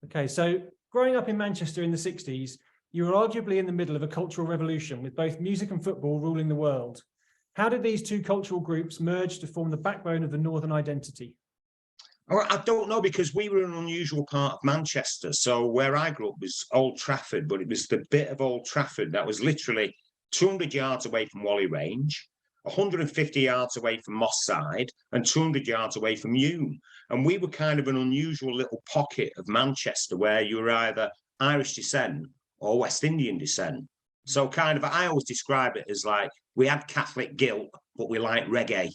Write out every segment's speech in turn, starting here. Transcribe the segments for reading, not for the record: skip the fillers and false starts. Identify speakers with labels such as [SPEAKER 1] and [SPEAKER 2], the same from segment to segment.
[SPEAKER 1] Okay, so growing up in Manchester in the 60s, you were arguably in the middle of a cultural revolution with both music and football ruling the world. How did these two cultural groups merge to form the backbone of the Northern identity?
[SPEAKER 2] I don't know, because we were an unusual part of Manchester. So where I grew up was Old Trafford, but it was the bit of Old Trafford that was literally 200 yards away from Whalley Range, 150 yards away from Moss Side, and 200 yards away from Hume. And we were kind of an unusual little pocket of Manchester where you were either Irish descent or West Indian descent. So kind of, I always describe it as like we had Catholic guilt, but we liked reggae.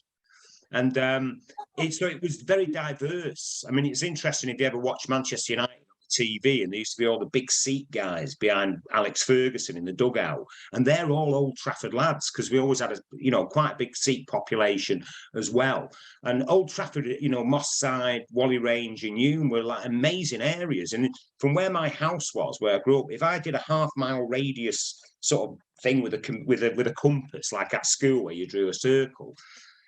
[SPEAKER 2] And so it was very diverse. I mean, it's interesting if you ever watch Manchester United on the TV, and there used to be all the big seat guys behind Alex Ferguson in the dugout, and they're all Old Trafford lads, because we always had a quite a big seat population as well. And Old Trafford, Moss Side, Whalley Range, and Hume were like amazing areas. And from where my house was, where I grew up, if I did a half-mile radius sort of thing with a compass, like at school where you drew a circle,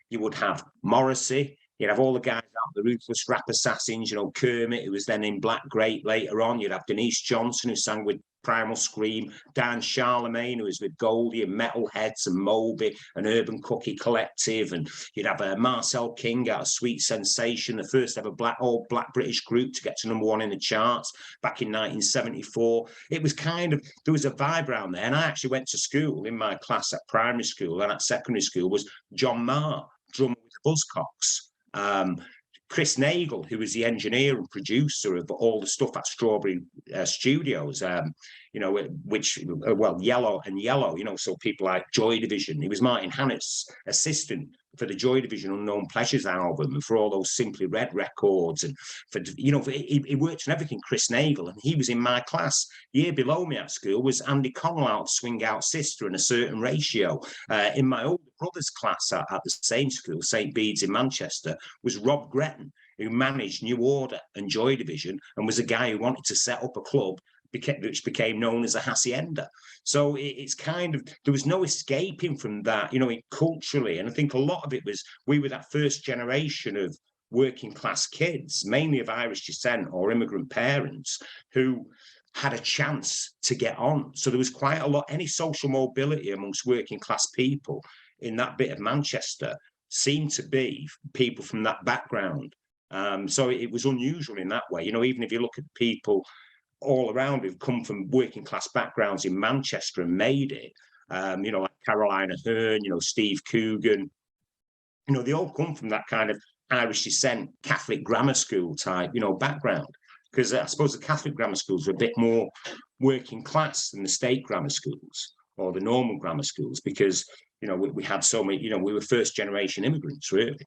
[SPEAKER 2] you would have Morrissey, you'd have all the guys out, the Ruthless Rap Assassins, Kermit, who was then in Black Grape later on. You'd have Denise Johnson, who sang with Primal Scream, Dan Charlemagne, who was with Goldie and Metalheads and Moby and Urban Cookie Collective. And you'd have Marcel King out of Sweet Sensation, the first ever all black British group to get to #1 in the charts back in 1974. It was there was a vibe around there. And I actually went to school. In my class at primary school and at secondary school was John Marr, drummer with the Buzzcocks. Chris Nagel, who was the engineer and producer of all the stuff at Strawberry Studios, Yellow and Yellow, so people like Joy Division. He was Martin Hannett's assistant for the Joy Division Unknown Pleasures album and for all those Simply Red records. And he worked on everything, Chris Nagel, and he was in my class. Year below me at school was Andy Connell out of Swing Out Sister in A Certain Ratio. In my older brother's class at the same school, St. Bede's in Manchester, was Rob Gretton, who managed New Order and Joy Division and was a guy who wanted to set up a club which became known as a hacienda. So it's there was no escaping from that, culturally. And I think a lot of it was, we were that first generation of working class kids, mainly of Irish descent or immigrant parents, who had a chance to get on. So there was quite a lot, any social mobility amongst working class people in that bit of Manchester seemed to be people from that background. So it was unusual in that way. Even if you look at people all around who've come from working class backgrounds in Manchester and made it, like Caroline Ahern, Steve Coogan, they all come from that kind of Irish descent, Catholic grammar school type, background. Because I suppose the Catholic grammar schools were a bit more working class than the state grammar schools or the normal grammar schools, because, we had so many, we were first generation immigrants, really.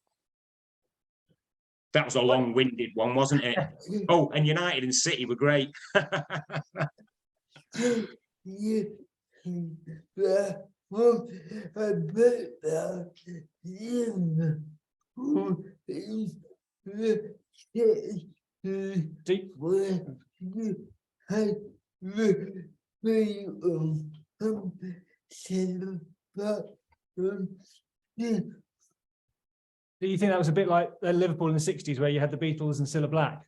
[SPEAKER 2] That was a long-winded one, wasn't it? Oh, and United and City were great.
[SPEAKER 1] Do you think that was a bit like Liverpool in the 60s, where you had the Beatles and Cilla Black?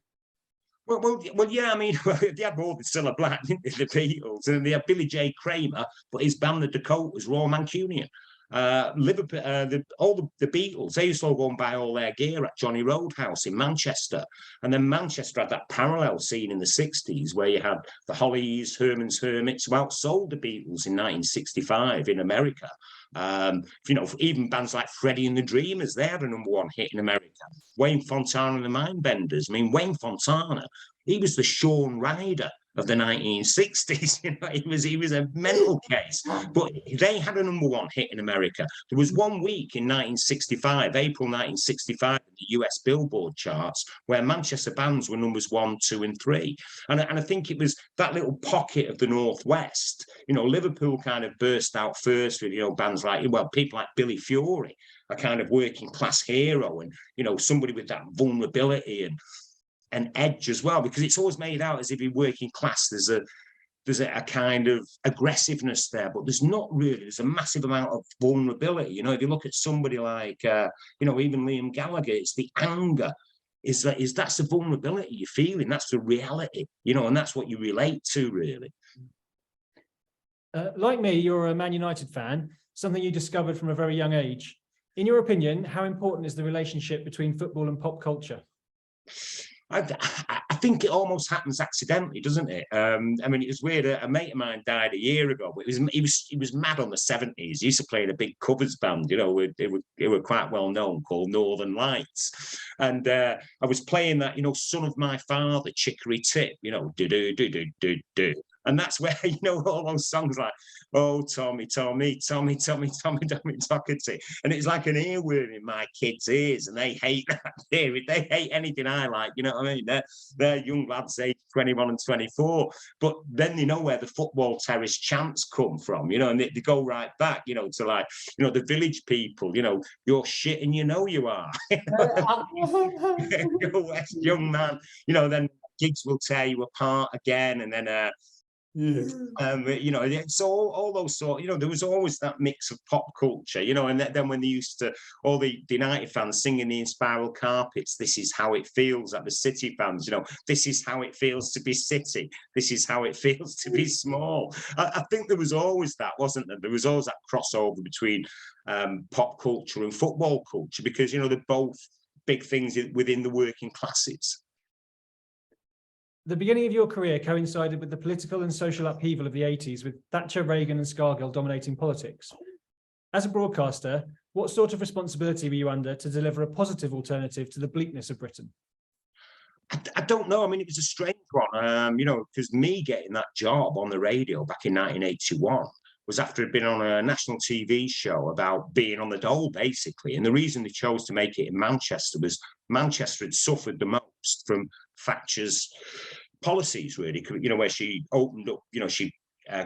[SPEAKER 2] Well, yeah. I mean, they had more than Cilla Black, didn't they, the Beatles, and they had Billy J. Kramer, but his band, the Dakotas, were all Mancunian. Liverpool, the Beatles, they used to all go and buy all their gear at Johnny Roadhouse in Manchester. And then Manchester had that parallel scene in the 60s where you had the Hollies, Herman's Hermits, who outsold the Beatles in 1965 in America. Even bands like Freddie and the Dreamers, they had a #1 hit in America. Wayne Fontana and the Mindbenders. I mean, Wayne Fontana, he was the Shaun Ryder of the 1960s. He was a mental case, but they had a #1 hit in America. There was one week in 1965, April 1965, in the US Billboard charts, where Manchester bands were numbers 1, 2, and 3. And I think it was that little pocket of the Northwest. Liverpool kind of burst out first with, bands like, people like Billy Fury, a kind of working class hero, and, somebody with that vulnerability and edge as well, because it's always made out as if in working class there's a kind of aggressiveness there, but there's not really. There's a massive amount of vulnerability. If you look at somebody like even Liam Gallagher, it's the anger is that's the vulnerability you're feeling. That's the reality, you know, and that's what you relate to, really.
[SPEAKER 1] Like me, you're a Man United fan, something you discovered from a very young age. In your opinion, how important is the relationship between football and pop culture?
[SPEAKER 2] I think it almost happens accidentally, doesn't it? I mean, it was weird. A mate of mine died a year ago, but he was mad on the 70s. He used to play in a big covers band, you know, they were quite well known, called Northern Lights. And I was playing that, you know, Son of My Father, Chicory Tip, you know, do do do do do do. And that's where, you know, all those songs like, oh, Tommy, Tommy, Tommy, Tommy, Tommy, Tommy, Doherty. And it's like an earworm in my kids' ears, and they hate that theory. They hate anything I like, you know what I mean? They're young lads, age 21 and 24. But then they know where the football terrace chants come from, you know, and they go right back, you know, to like, you know, the village people, you know, you're shit and you know you are. You're a West young man, you know, then gigs will tear you apart again, and then you know, it's all those sort. You know, there was always that mix of pop culture, you know, and then when they used to all the United fans singing the Spiral Carpets, this is how it feels. At the City fans, you know, this is how it feels to be City. This is how it feels to be small. I think there was always that, wasn't there? There was always that crossover between pop culture and football culture, because you know they're both big things within the working classes.
[SPEAKER 1] The beginning of your career coincided with the political and social upheaval of the 80s, with Thatcher, Reagan and Scargill dominating politics. As a broadcaster, what sort of responsibility were you under to deliver a positive alternative to the bleakness of Britain?
[SPEAKER 2] I don't know. I mean, it was a strange one, you know, because me getting that job on the radio back in 1981 was after I'd been on a national TV show about being on the dole, basically. And the reason they chose to make it in Manchester was Manchester had suffered the most from Thatcher's policies, really, you know, where she opened up, you know, she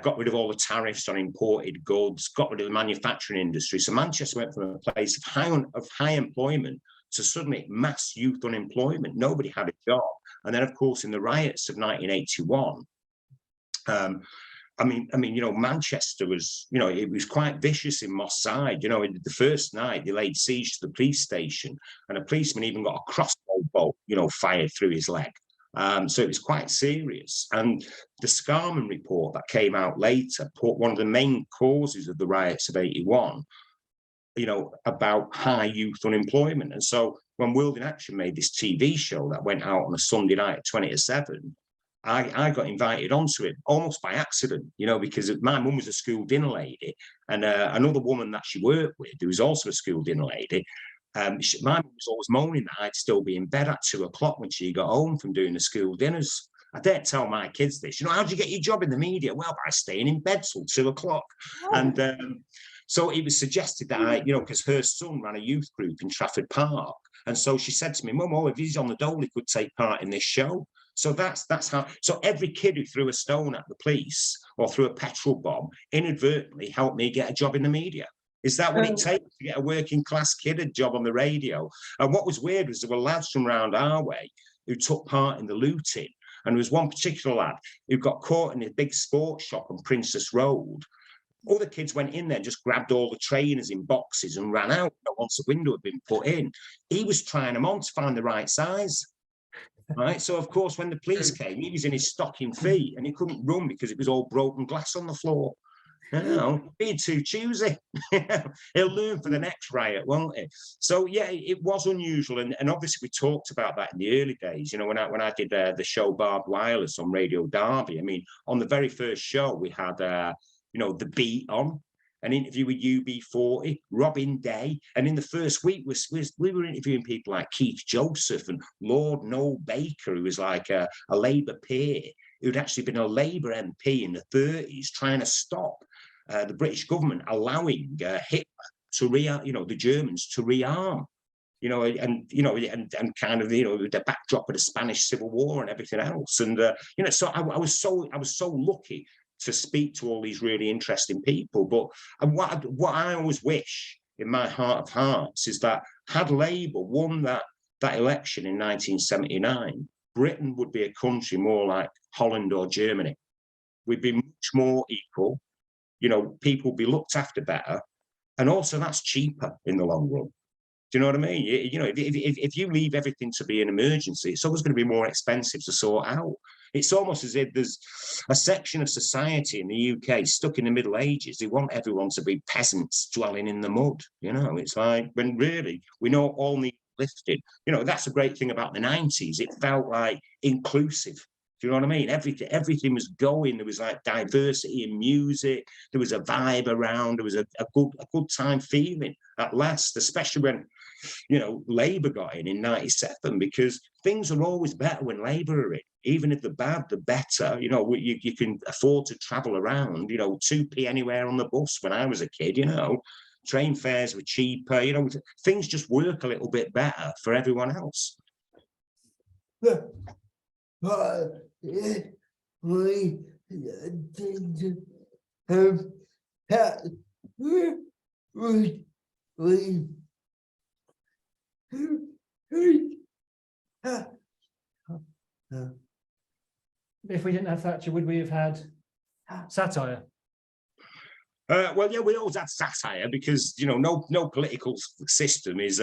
[SPEAKER 2] got rid of all the tariffs on imported goods, got rid of the manufacturing industry. So Manchester went from a place of high employment to suddenly mass youth unemployment. Nobody had a job. And then, of course, in the riots of 1981, I mean, you know, Manchester was, you know, it was quite vicious in Moss Side. You know, the first night they laid siege to the police station, and a policeman even got a crossbow bolt, you know, fired through his leg. So it was quite serious. And the Scarman report that came out later put one of the main causes of the riots of 81, you know, about high youth unemployment. And so when World in Action made this TV show that went out on a Sunday night at 20 to 7, I got invited onto it almost by accident, you know, because my mum was a school dinner lady, and another woman that she worked with, who was also a school dinner lady, my mum was always moaning that I'd still be in bed at 2 o'clock when she got home from doing the school dinners. I don't tell my kids this, you know, how'd you get your job in the media? Well, by staying in bed till 2 o'clock. And so it was suggested that I, you know, because her son ran a youth group in Trafford Park. And so she said to me, Mum, oh, if he's on the dole, he could take part in this show. So that's how. So every kid who threw a stone at the police or threw a petrol bomb inadvertently helped me get a job in the media. Is that what it takes to get a working class kid a job on the radio? And what was weird was there were lads from around our way who took part in the looting. And there was one particular lad who got caught in a big sports shop on Princess Road. Other kids went in there and just grabbed all the trainers in boxes and ran out once the window had been put in. He was trying them on to find the right size. Right. So, of course, when the police came, he was in his stocking feet and he couldn't run because it was all broken glass on the floor. You know, being too choosy. He'll learn for the next riot, won't he? So, yeah, it was unusual. And obviously, we talked about that in the early days. You know, when I did the show Barbed Wireless on Radio Derby, I mean, on the very first show, we had, you know, The Beat on. An interview with UB40, Robin Day, and in the first week we were interviewing people like Keith Joseph and Lord Noel Baker, who was like a Labour peer who'd actually been a Labour MP in the 30s, trying to stop the British government allowing Hitler to the Germans to rearm. You know, and kind of, you know, the backdrop of the Spanish Civil War and everything else, and you know, so I was so lucky to speak to all these really interesting people. But what I always wish in my heart of hearts is that had Labour won that election in 1979, Britain would be a country more like Holland or Germany. We'd be much more equal. You know, people would be looked after better. And also that's cheaper in the long run. Do you know what I mean? You know, if you leave everything to be an emergency, it's always going to be more expensive to sort out. It's almost as if there's a section of society in the UK stuck in the Middle Ages. They want everyone to be peasants dwelling in the mud. You know, it's like, when really we know all need lifted. You know, that's a great thing about the 90s. It felt like inclusive. Do you know what I mean? Everything was going. There was like diversity in music. There was a vibe around. There was a good time feeling at last, especially when, you know, Labour got in '97, because things are always better when Labour are in. Even if they're bad, they're better. You know, you can afford to travel around, you know, 2p anywhere on the bus when I was a kid, you know. Train fares were cheaper, you know, things just work a little bit better for everyone else.
[SPEAKER 1] If we didn't have Thatcher, would we have had satire?
[SPEAKER 2] Well, yeah, we always had satire because, you know, no political system is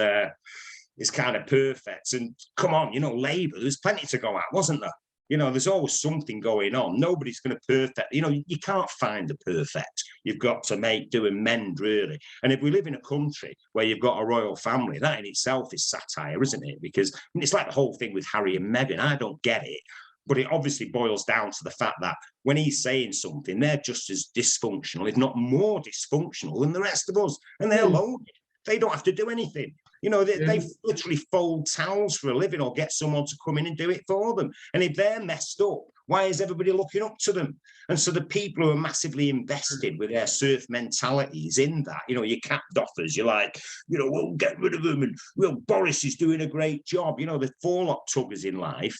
[SPEAKER 2] kind of perfect. And come on, you know, Labour, there's plenty to go at, wasn't there? You know, there's always something going on. Nobody's going to perfect. You know, you can't find the perfect. You've got to do and mend, really. And if we live in a country where you've got a royal family, that in itself is satire, isn't it? Because I mean, it's like the whole thing with Harry and Meghan. I don't get it. But it obviously boils down to the fact that when he's saying something, they're just as dysfunctional, if not more dysfunctional than the rest of us. And they're loaded. They don't have to do anything. You know, they literally fold towels for a living or get someone to come in and do it for them. And if they're messed up, why is everybody looking up to them? And so the people who are massively invested with their serf mentalities in that, you know, your cap doffers, you're like, you know, we'll get rid of them. And, well, Boris is doing a great job. You know, the forelock tuggers in life,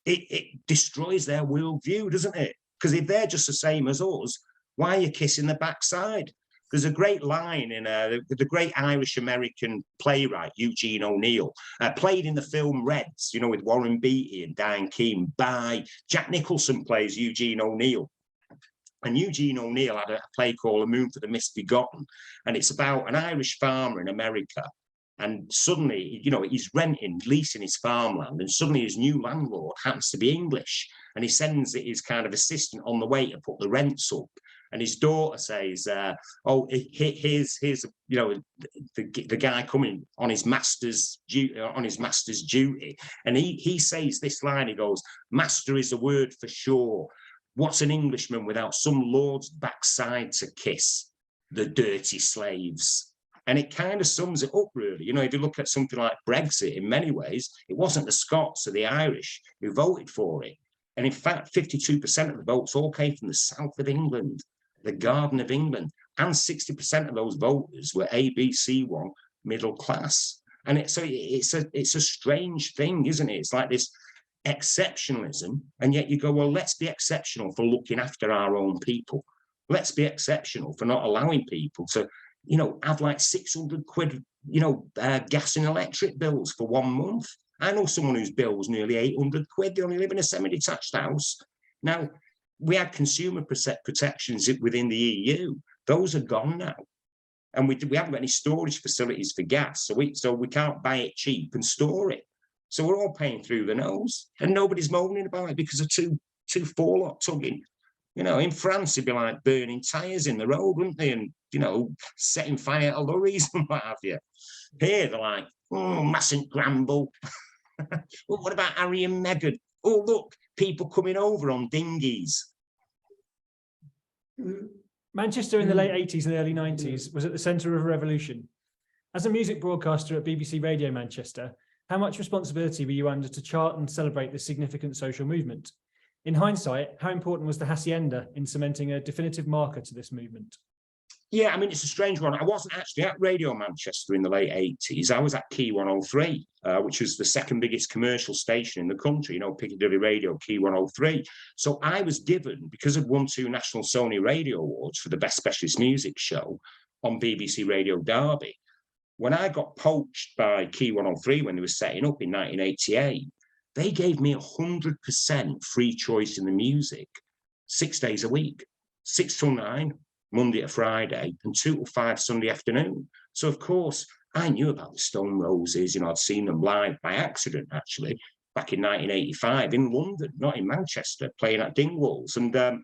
[SPEAKER 2] it destroys their worldview, doesn't it? Because if they're just the same as us, why are you kissing the backside? There's a great line in the great Irish-American playwright, Eugene O'Neill, played in the film Reds, you know, with Warren Beatty and Diane Keane, by Jack Nicholson plays Eugene O'Neill. And Eugene O'Neill had a play called A Moon for the Misbegotten. And it's about an Irish farmer in America. And suddenly, you know, he's leasing his farmland, and suddenly his new landlord happens to be English. And he sends his kind of assistant on the way to put the rents up. And his daughter says, "Oh, here's you know, the guy coming on his master's duty." And he says this line. He goes, "Master is a word for sure. What's an Englishman without some lord's backside to kiss? The dirty slaves." And it kind of sums it up, really. You know, if you look at something like Brexit, in many ways, it wasn't the Scots or the Irish who voted for it. And in fact, 52% of the votes all came from the south of England, the Garden of England. And 60% of those voters were ABC1 middle class. And it's a strange thing, isn't it? It's like this exceptionalism. And yet you go, well, let's be exceptional for looking after our own people. Let's be exceptional for not allowing people to, you know, have like 600 quid, you know, gas and electric bills for 1 month. I know someone whose bill was nearly 800 quid. They only live in a semi-detached house. Now, we had consumer protections within the EU. Those are gone now. And we haven't got any storage facilities for gas. So we can't buy it cheap and store it. So we're all paying through the nose. And nobody's moaning about it because of two forelock tugging. You know, in France, it'd be like burning tyres in the road, wouldn't they? And, you know, setting fire to lorries and what have you. Here, they're like, oh, mustn't grumble. Well, what about Harry and Meghan? Oh, look, people coming over on dinghies.
[SPEAKER 1] Manchester in the late 80s and early 90s was at the centre of a revolution. As a music broadcaster at BBC Radio Manchester, how much responsibility were you under to chart and celebrate this significant social movement? In hindsight, how important was the Hacienda in cementing a definitive marker to this movement?
[SPEAKER 2] Yeah, I mean, it's a strange one. I wasn't actually at Radio Manchester in the late 80s. I was at Key 103, which was the second biggest commercial station in the country, you know, Piccadilly Radio, Key 103. So I was given, because I'd won 2 National Sony Radio Awards for the Best Specialist Music Show on BBC Radio Derby. When I got poached by Key 103 when they were setting up in 1988, they gave me 100% free choice in the music, 6 days a week, 6 till 9, Monday to Friday, and 2 till 5 Sunday afternoon. So, of course, I knew about the Stone Roses, you know, I'd seen them live by accident, actually, back in 1985 in London, not in Manchester, playing at Dingwalls. And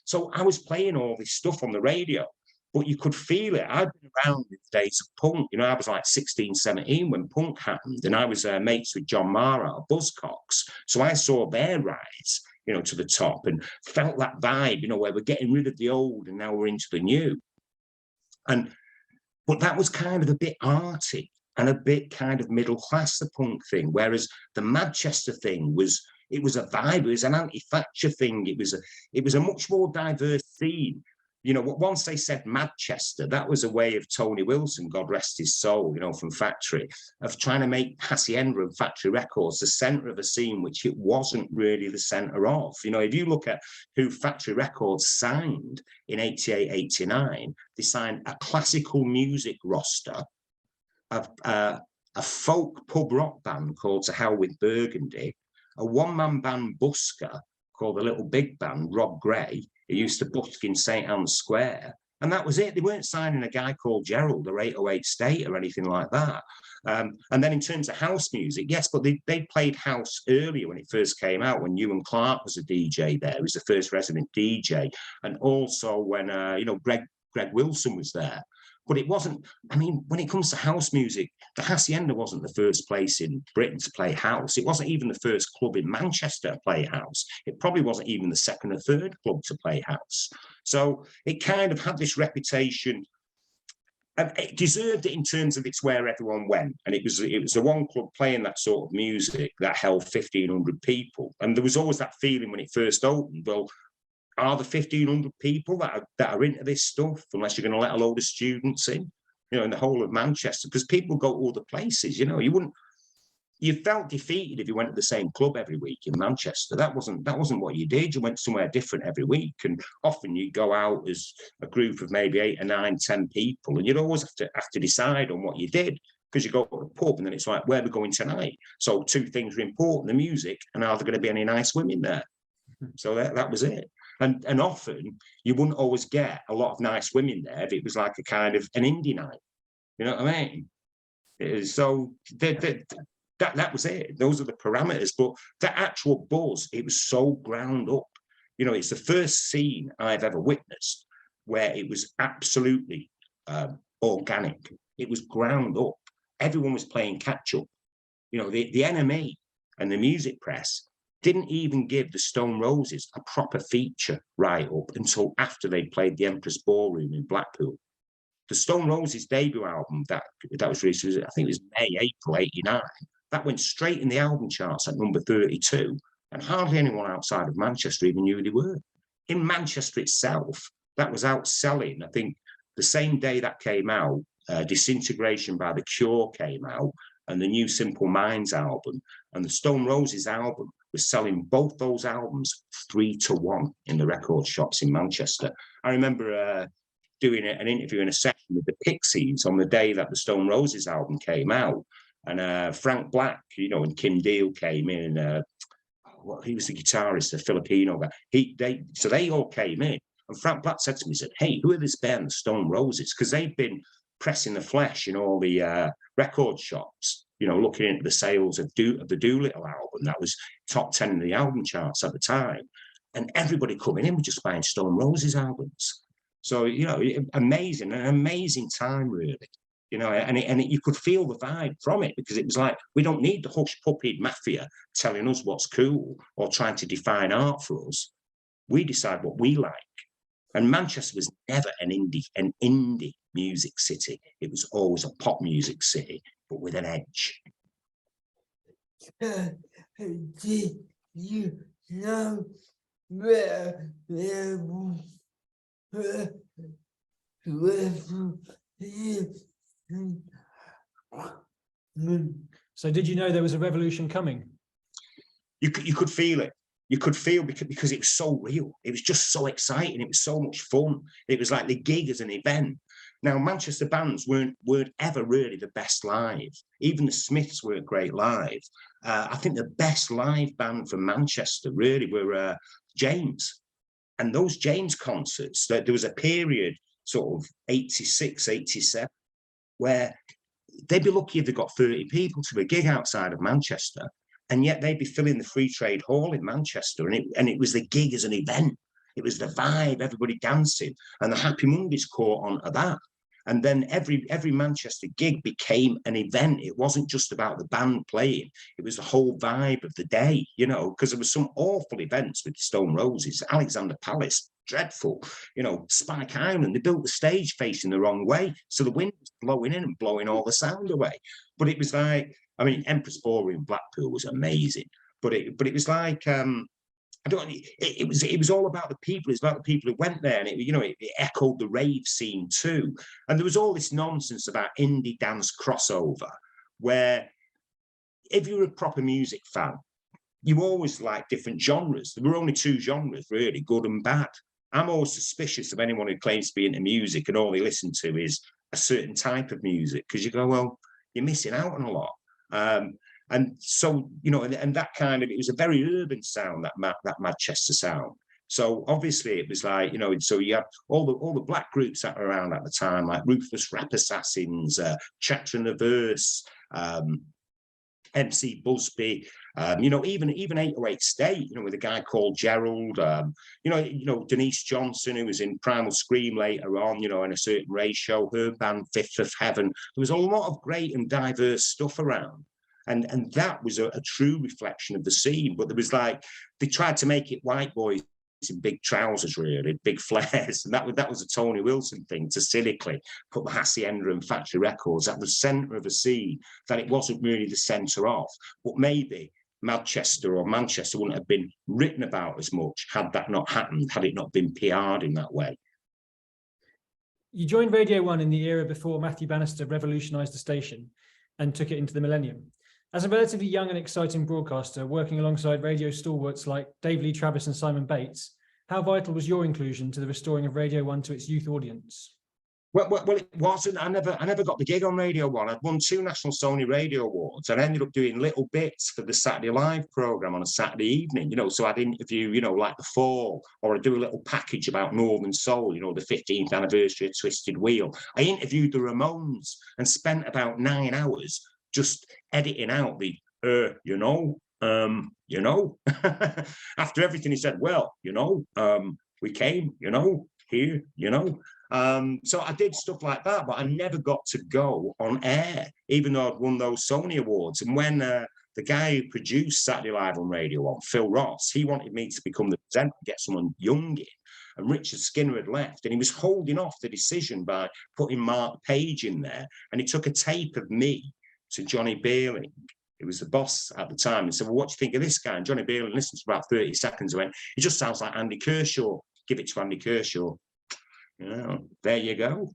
[SPEAKER 2] so I was playing all this stuff on the radio, but you could feel it. I'd been around in the days of punk. You know, I was like 16, 17 when punk happened, and I was mates with John Marr out of Buzzcocks. So I saw their rise, you know, to the top and felt that vibe, you know, where we're getting rid of the old and now we're into the new. But that was kind of a bit arty and a bit kind of middle class, the punk thing, whereas the Manchester thing was, it was a vibe, it was an anti-Thatcher thing, it was a much more diverse scene. You know, once they said Manchester, that was a way of Tony Wilson, God rest his soul, you know, from Factory, of trying to make Hacienda and Factory Records the centre of a scene which it wasn't really the centre of. You know, if you look at who Factory Records signed in 88, 89, they signed a classical music roster, of a folk pub rock band called To Hell with Burgundy, a one-man band busker called the Little Big Band, Rob Gray, who used to busk in St. Anne's Square. And that was it. They weren't signing a guy called Gerald or 808 State or anything like that. And then in terms of house music, yes, but they played house earlier when it first came out, when Ewan Clark was a DJ there. He was the first resident DJ. And also when, you know, Greg Wilson was there. But it wasn't, I mean, when it comes to house music, the Hacienda wasn't the first place in Britain to play house. It wasn't even the first club in Manchester to play house. It probably wasn't even the second or third club to play house. So it kind of had this reputation, and it deserved it in terms of it's where everyone went. And it was the one club playing that sort of music that held 1,500 people. And there was always that feeling when it first opened, well, are the 1,500 people that are into this stuff, unless you're going to let a load of students in, you know, in the whole of Manchester, because people go to other places, you know, you felt defeated if you went to the same club every week in Manchester. That wasn't what you did. You went somewhere different every week, and often you'd go out as a group of maybe 8 or 9, 10 people, and you'd always have to decide on what you did, because you go to the pub and then it's like, where are we going tonight? So 2 things are important: the music, and are there going to be any nice women there? So that was it. And often you wouldn't always get a lot of nice women there if it was like a kind of an indie night. You know what I mean? So that was it. Those are the parameters. But the actual buzz, it was so ground up. You know, it's the first scene I've ever witnessed where it was absolutely organic. It was ground up. Everyone was playing catch up. You know, the NME and the music press didn't even give the Stone Roses a proper feature write-up until after they played the Empress Ballroom in Blackpool. The Stone Roses debut album that was released, I think it was April 89, that went straight in the album charts at number 32, and hardly anyone outside of Manchester even knew who they were. In Manchester itself, that was outselling. I think the same day that came out, Disintegration by The Cure came out, and the new Simple Minds album, and the Stone Roses album was selling both those albums 3-1 in the record shops in Manchester. I remember doing an interview in a session with the Pixies on the day that the Stone Roses album came out, and Frank Black, you know, and Kim Deal came in. He was the guitarist, the Filipino guy. So they all came in, and Frank Black said to me, he said, "Hey, who are this band, the Stone Roses?" Because they'd been pressing the flesh in all the record shops, you know, looking into the sales of the Doolittle album that was top 10 in the album charts at the time, and everybody coming in was just buying Stone Roses albums. So, you know, an amazing time, really, you know, and you could feel the vibe from it, because it was like, we don't need the hush-puppied mafia telling us what's cool or trying to define art for us. We decide what we like. And Manchester was never an indie music city. It was always a pop music city, but with an edge.
[SPEAKER 3] Did you know where
[SPEAKER 1] So did you know there was a revolution coming?
[SPEAKER 2] You could feel it. You could feel, because it was so real. It was just so exciting. It was so much fun. It was like the gig as an event. Now, Manchester bands weren't ever really the best live. Even the Smiths weren't great live. I think the best live band from Manchester really were James. And those James concerts, there was a period, sort of 86, 87, where they'd be lucky if they got 30 people to a gig outside of Manchester, and yet they'd be filling the Free Trade Hall in Manchester, and it was the gig as an event. It was the vibe, everybody dancing, and the Happy Mondays caught on to that. And then every Manchester gig became an event. It wasn't just about the band playing. It was the whole vibe of the day, you know, because there were some awful events with the Stone Roses, Alexander Palace, dreadful, you know, Spike Island. They built the stage facing the wrong way. So the wind was blowing in and blowing all the sound away. But it was like, I mean, Empress Ballroom Blackpool was amazing. But it was like, it was all about the people. It's about the people who went there, and it echoed the rave scene too. And there was all this nonsense about indie dance crossover, where if you were a proper music fan, you always liked different genres. There were only two genres really, good and bad. I'm always suspicious of anyone who claims to be into music and all they listen to is a certain type of music, because you go, well, you're missing out on a lot. And so, and that kind of, it was a very urban sound, that Manchester sound. So obviously it was like, so you have all the black groups that were around at the time, like Ruthless Rap Assassins, Chapter in the Verse, MC Busby, even 808 State, with a guy called Gerald, Denise Johnson, who was in Primal Scream later on, in a certain ratio, her band Fifth of Heaven. There was a lot of great and diverse stuff around. And that was a true reflection of the scene. But there was like, they tried to make it white boys in big trousers, really, big flares. And that was a Tony Wilson thing, to cynically put the Hacienda and Factory Records at the centre of a scene that it wasn't really the centre of. But maybe Manchester wouldn't have been written about as much had that not happened, had it not been PR'd in that way.
[SPEAKER 1] You joined Radio 1 in the era before Matthew Bannister revolutionised the station and took it into the millennium. As a relatively young and exciting broadcaster, working alongside radio stalwarts like Dave Lee Travis and Simon Bates, how vital was your inclusion to the restoring of Radio 1 to its youth audience?
[SPEAKER 2] Well, it wasn't. I never got the gig on Radio 1. I'd won 2 National Sony Radio Awards, and I ended up doing little bits for the Saturday Live programme on a Saturday evening, so I'd interview, like The Fall, or I'd do a little package about Northern Soul, the 15th anniversary of Twisted Wheel. I interviewed the Ramones and spent about 9 hours just editing out the, after everything he said, well, we came, here, so I did stuff like that, but I never got to go on air, even though I'd won those Sony Awards. And when the guy who produced Saturday Live on Radio 1, Phil Ross, he wanted me to become the presenter, get someone young in. And Richard Skinner had left, and he was holding off the decision by putting Mark Page in there. And he took a tape of me to Johnny Beerling, who was the boss at the time, and said, well, what do you think of this guy? And Johnny Beerling listened to about 30 seconds and went, he just sounds like Andy Kershaw. Give it to Andy Kershaw. There you go.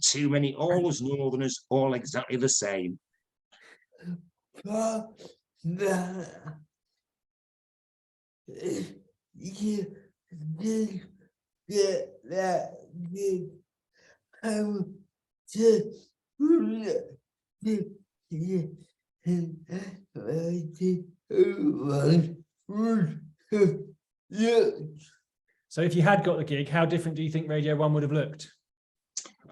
[SPEAKER 2] Too many, all as Northerners, all exactly the same.
[SPEAKER 3] You did get that gig.
[SPEAKER 1] So if you had got the gig, how different do you think Radio 1 would have looked?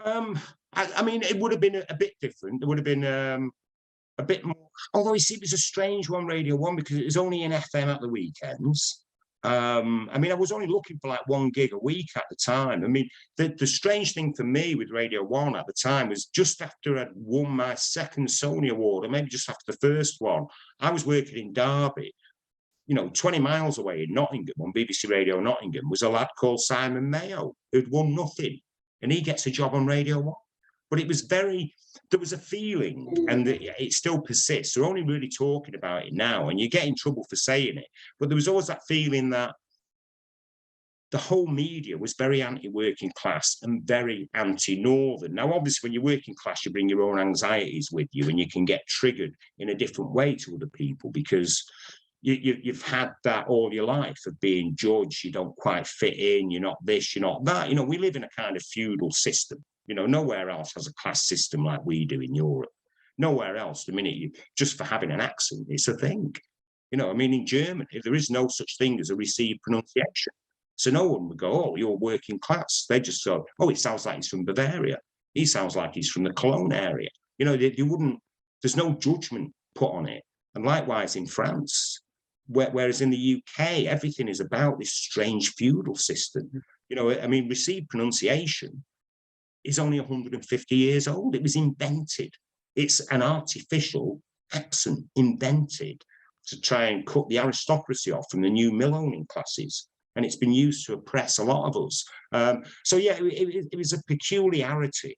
[SPEAKER 2] I mean, it would have been a bit different. It would have been a bit more, although you see, it was a strange one, Radio 1, because it was only in FM at the weekends. I mean, I was only looking for like 1 gig a week at the time. I mean, the strange thing for me with Radio 1 at the time was just after I'd won my 2nd Sony Award, or maybe just after the 1st one, I was working in Derby. 20 miles away in Nottingham, on BBC Radio Nottingham, was a lad called Simon Mayo, who'd won nothing. And he gets a job on Radio 1. But it was there was a feeling, and it still persists. They're only really talking about it now, and you get in trouble for saying it. But there was always that feeling that the whole media was very anti-working class and very anti-Northern. Now, obviously, when you're working class, you bring your own anxieties with you, and you can get triggered in a different way to other people, because you've had that all your life of being judged. You don't quite fit in. You're not this, you're not that. We live in a kind of feudal system. Nowhere else has a class system like we do in Europe. Nowhere else. The minute just for having an accent, it's a thing. I mean, in Germany, there is no such thing as a received pronunciation. So no one would go, oh, you're working class. They just go, oh, he sounds like he's from Bavaria. He sounds like he's from the Cologne area. You know, they wouldn't, there's no judgment put on it. And likewise in France, whereas in the UK, everything is about this strange feudal system. You know, I mean, received pronunciation is only 150 years old. It was invented. It's an artificial accent invented to try and cut the aristocracy off from the new mill-owning classes. And it's been used to oppress a lot of us. So yeah, it was a peculiarity.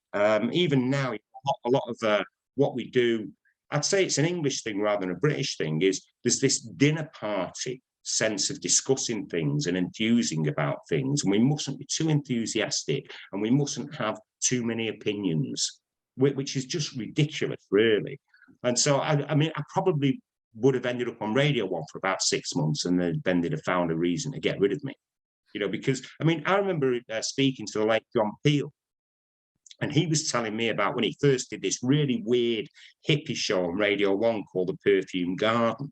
[SPEAKER 2] Even now, a lot of what we do, I'd say it's an English thing rather than a British thing, is there's this dinner party sense of discussing things and enthusing about things. And we mustn't be too enthusiastic, and we mustn't have too many opinions, which is just ridiculous, really. And so, I mean, I probably would have ended up on Radio 1 for about 6 months, and then they'd have found a reason to get rid of me. You know, because, I mean, I remember speaking to the late John Peel, and he was telling me about when he first did this really weird hippie show on Radio 1 called The Perfume Garden.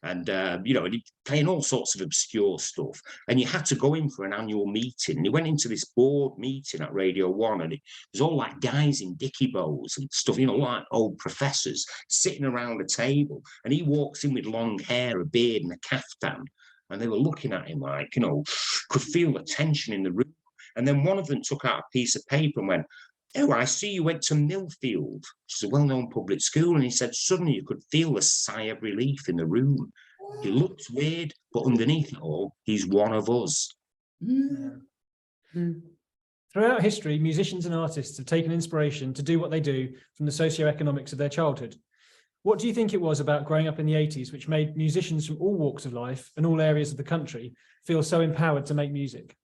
[SPEAKER 2] And, you know, and he playing all sorts of obscure stuff. And you had to go in for an annual meeting. And he went into this board meeting at Radio 1, and it was all like guys in dicky bows and stuff, you know, like old professors sitting around a table. And he walks in with long hair, a beard, and a caftan. And they were looking at him like, you know, could feel the tension in the room. And then one of them took out a piece of paper and went, "Oh, I see you went to Millfield," which is a well-known public school. And he said, suddenly you could feel a sigh of relief in the room. He looked weird, but underneath it all, he's one of us.
[SPEAKER 1] Throughout history, musicians and artists have taken inspiration to do what they do from the socioeconomics of their childhood. What do you think it was about growing up in the 80s which made musicians from all walks of life and all areas of the country feel so empowered to make music?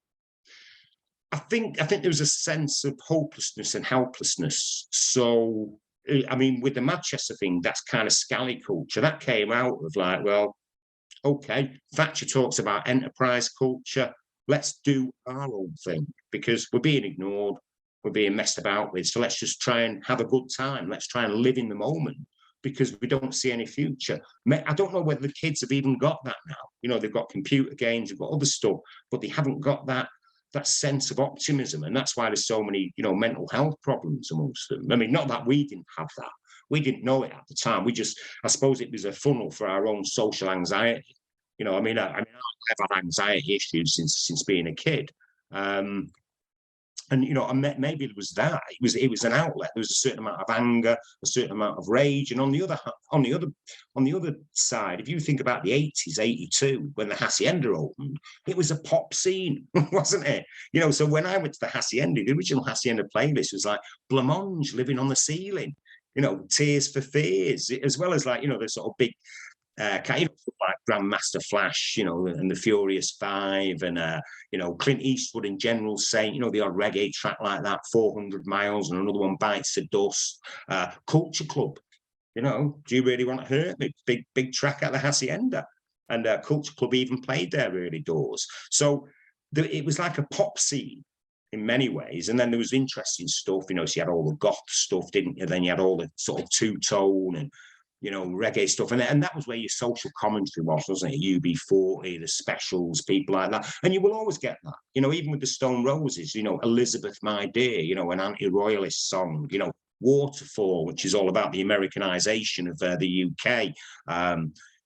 [SPEAKER 2] I think there was a sense of hopelessness and helplessness. So, I mean, with the Manchester thing, that's kind of scally culture. That came out of like, well, okay, Thatcher talks about enterprise culture. Let's do our own thing because we're being ignored, we're being messed about with. So let's just try and have a good time. Let's try and live in the moment because we don't see any future. I don't know whether the kids have even got that now. You know, they've got computer games, they've got other stuff, but they haven't got that sense of optimism. And that's why there's so many, you know, mental health problems amongst them. I mean, not that we didn't have that. We didn't know it at the time. I suppose it was a funnel for our own social anxiety. You know, I mean, I've had anxiety issues since being a kid. And, you know, maybe it was that. It was an outlet. There was a certain amount of anger, a certain amount of rage. And on the other side, if you think about the 80s, 82, when the Hacienda opened, it was a pop scene, wasn't it? You know, so when I went to the Hacienda, the original Hacienda playlist was like Blancmange, Living on the Ceiling, you know, Tears for Fears, as well as like, you know, the sort of big kind of like Grandmaster Flash, you know, and the Furious Five, and you know, Clint Eastwood and General Saint, you know, the odd reggae track like that, 400 Miles, and another one, Bites the Dust. Culture Club, you know, Do You Really Want to Hurt Me? Big track at the Hacienda, and Culture Club even played there early doors. So it was like a pop scene in many ways, and then there was interesting stuff, you know. So you had all the goth stuff, didn't you? Then you had all the sort of two-tone and, you know, reggae stuff. And that was where your social commentary was, wasn't it? UB40, the Specials, people like that. And you will always get that, you know, even with the Stone Roses, you know, Elizabeth, My Dear, you know, an anti-royalist song, you know, Waterfall, which is all about the Americanization of the UK.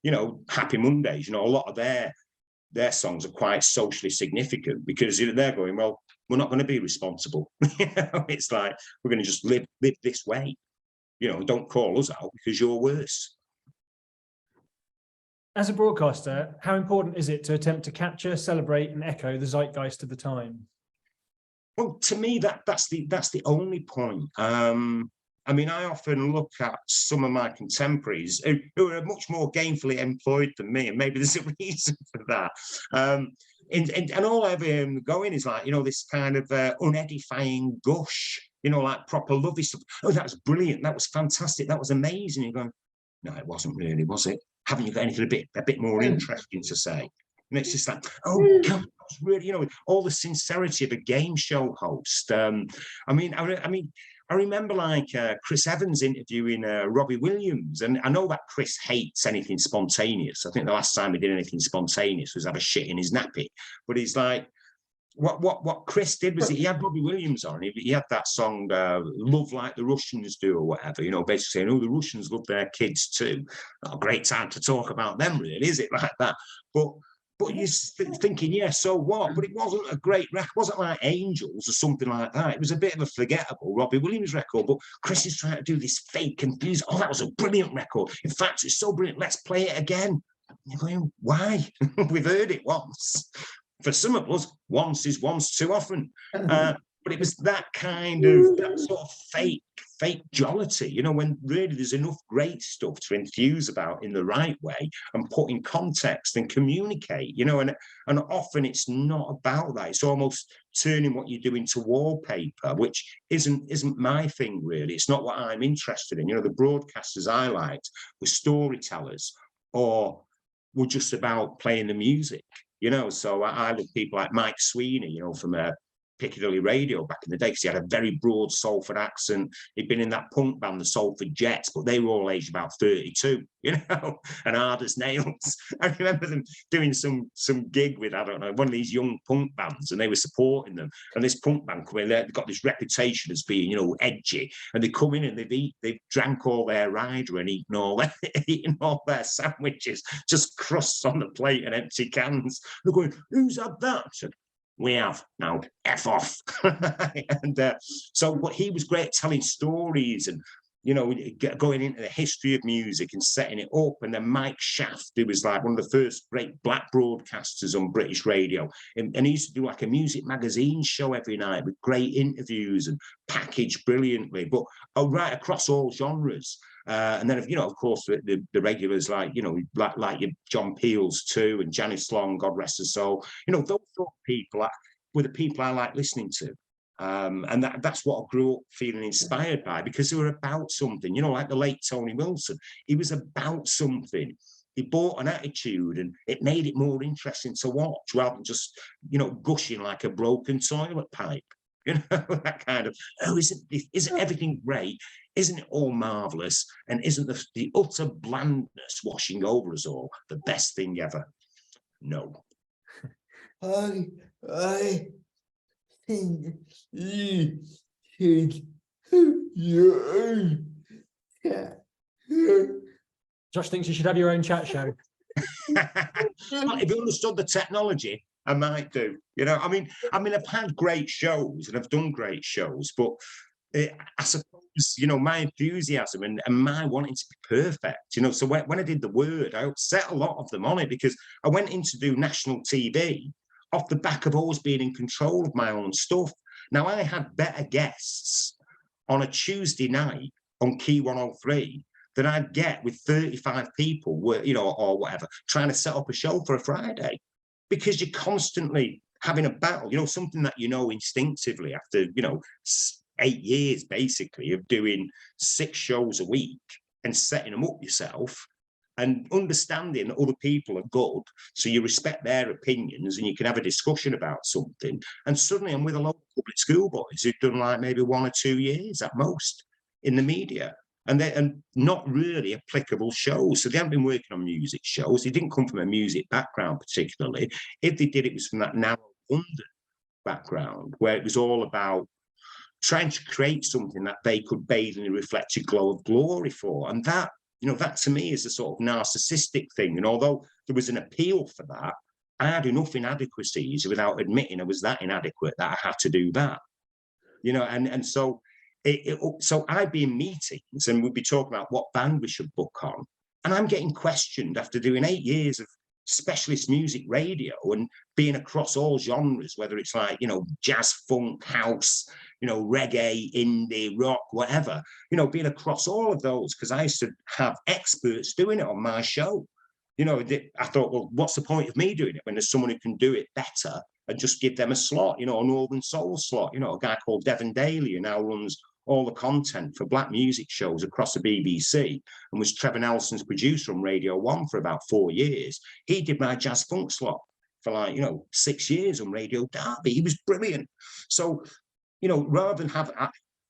[SPEAKER 2] You know, Happy Mondays, you know, a lot of their songs are quite socially significant because, you know, they're going, well, we're not going to be responsible. You know, it's like, we're going to just live this way. You know, don't call us out because you're worse.
[SPEAKER 1] As a broadcaster, how important is it to attempt to capture, celebrate, and echo the zeitgeist of the time?
[SPEAKER 2] Well, to me, that's the only point. I mean, I often look at some of my contemporaries who are much more gainfully employed than me, and maybe there's a reason for that. And all I ever hear going is like, you know, this kind of unedifying gush, you know, like proper lovey stuff. Oh, that was brilliant. That was fantastic. That was amazing. You're going, no, it wasn't really, was it? Haven't you got anything a bit more interesting to say? And it's just like, oh, God, that's really, you know, all the sincerity of a game show host. I mean, I remember like Chris Evans interviewing Robbie Williams, and I know that Chris hates anything spontaneous. I think the last time he did anything spontaneous was have a shit in his nappy. But he's like, what Chris did was he had Robbie Williams on. He had that song "Love Like the Russians Do" or whatever. You know, basically saying, "Oh, the Russians love their kids too." Not a great time to talk about them, really, is it? Like that. But you're thinking, yeah, so what? But it wasn't a great record. It wasn't like Angels or something like that. It was a bit of a forgettable Robbie Williams record. But Chris is trying to do this fake enthusiasm. Oh, that was a brilliant record. In fact, it's so brilliant. Let's play it again. And you're going, why? We've heard it once. For some of us, once is once too often. But it was that kind of, that sort of fake jollity, you know, when really there's enough great stuff to enthuse about in the right way and put in context and communicate, you know, and often it's not about that. It's almost turning what you do into wallpaper, which isn't my thing, really. It's not what I'm interested in. You know, the broadcasters I liked were storytellers or were just about playing the music. You know, so I love people like Mike Sweeney, you know, from Piccadilly Radio back in the day, because he had a very broad Salford accent. He'd been in that punk band, the Salford Jets, but they were all aged about 32, you know, and hard as nails. I remember them doing some gig with, I don't know, one of these young punk bands, and they were supporting them. And this punk band come in, they've got this reputation as being, you know, edgy. And they come in and they've drank all their rider and eaten all their sandwiches, just crusts on the plate and empty cans. They're going, who's had that? Said, we have now, F off. And but he was great at telling stories and, you know, going into the history of music and setting it up. And then Mike Shaft, who was like one of the first great black broadcasters on British radio. And he used to do like a music magazine show every night with great interviews and packaged brilliantly, but right across all genres. And then, you know, of course, the regulars like, you know, like your John Peels too, and Janice Long, God rest her soul. You know, those sort of people were the people I like listening to. And that's what I grew up feeling inspired by, because they were about something, you know, like the late Tony Wilson. He was about something. He brought an attitude and it made it more interesting to watch rather than just, you know, gushing like a broken toilet pipe. You know, that kind of, oh, isn't everything great? Isn't it all marvelous? And isn't the utter blandness washing over us all the best thing ever? No.
[SPEAKER 3] I think you should have your own chat.
[SPEAKER 1] Josh thinks you should have your own chat show.
[SPEAKER 2] Well, if you understood the technology, I might do. You know, I mean, I've had great shows and I've done great shows, but I suppose, you know, my enthusiasm and my wanting to be perfect, you know, so when I did The Word, I upset a lot of them on it because I went in to do national TV off the back of always being in control of my own stuff. Now, I had better guests on a Tuesday night on Key 103 than I'd get with 35 people, you know, or whatever, trying to set up a show for a Friday. Because you're constantly having a battle, you know, something that you know instinctively after, you know, 8 years basically of doing 6 shows a week and setting them up yourself and understanding that other people are good. So you respect their opinions and you can have a discussion about something. And suddenly I'm with a lot of public school boys who've done like maybe 1 or 2 years at most in the media. And not really applicable shows. So they haven't been working on music shows. They didn't come from a music background particularly. If they did, it was from that narrow London background where it was all about trying to create something that they could bathe in the reflected glow of glory for. And that, you know, that to me is a sort of narcissistic thing. And although there was an appeal for that, I had enough inadequacies without admitting I was that inadequate that I had to do that. You know, and so so I'd be in meetings and we'd be talking about what band we should book on. And I'm getting questioned after doing 8 years of specialist music radio and being across all genres, whether it's like, you know, jazz, funk, house, you know, reggae, indie, rock, whatever, you know, being across all of those, because I used to have experts doing it on my show. You know, I thought, well, what's the point of me doing it when there's someone who can do it better and just give them a slot, you know, a Northern Soul slot, you know, a guy called Devon Daly who now runs all the content for black music shows across the BBC and was Trevor Nelson's producer on Radio 1 for about 4 years. He did my jazz funk slot for like, you know, 6 years on Radio Derby. He was brilliant. So, you know, rather than have,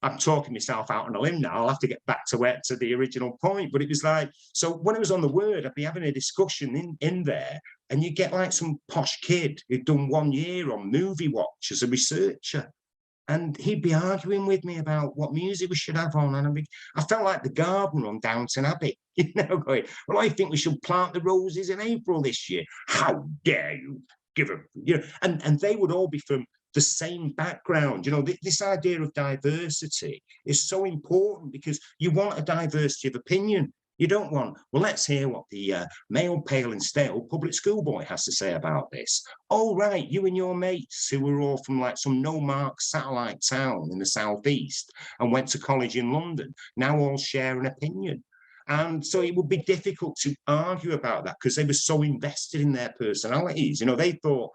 [SPEAKER 2] I'm talking myself out on a limb now. I'll have to get back to the original point. But it was like, so when I was on the Word, I'd be having a discussion in there, and you get like some posh kid who'd done 1 year on Movie Watch as a researcher. And he'd be arguing with me about what music we should have on. And I felt like the gardener on Downton Abbey, going, well, I think we should plant the roses in April this year. How dare you give them, and they would all be from the same background. This idea of diversity is so important, because you want a diversity of opinion. You don't want, well, let's hear what the male, pale and stale public school boy has to say about this. Oh, right, you and your mates who were all from like some no-mark satellite town in the southeast and went to college in London, now all share an opinion. And so it would be difficult to argue about that, because they were so invested in their personalities. They thought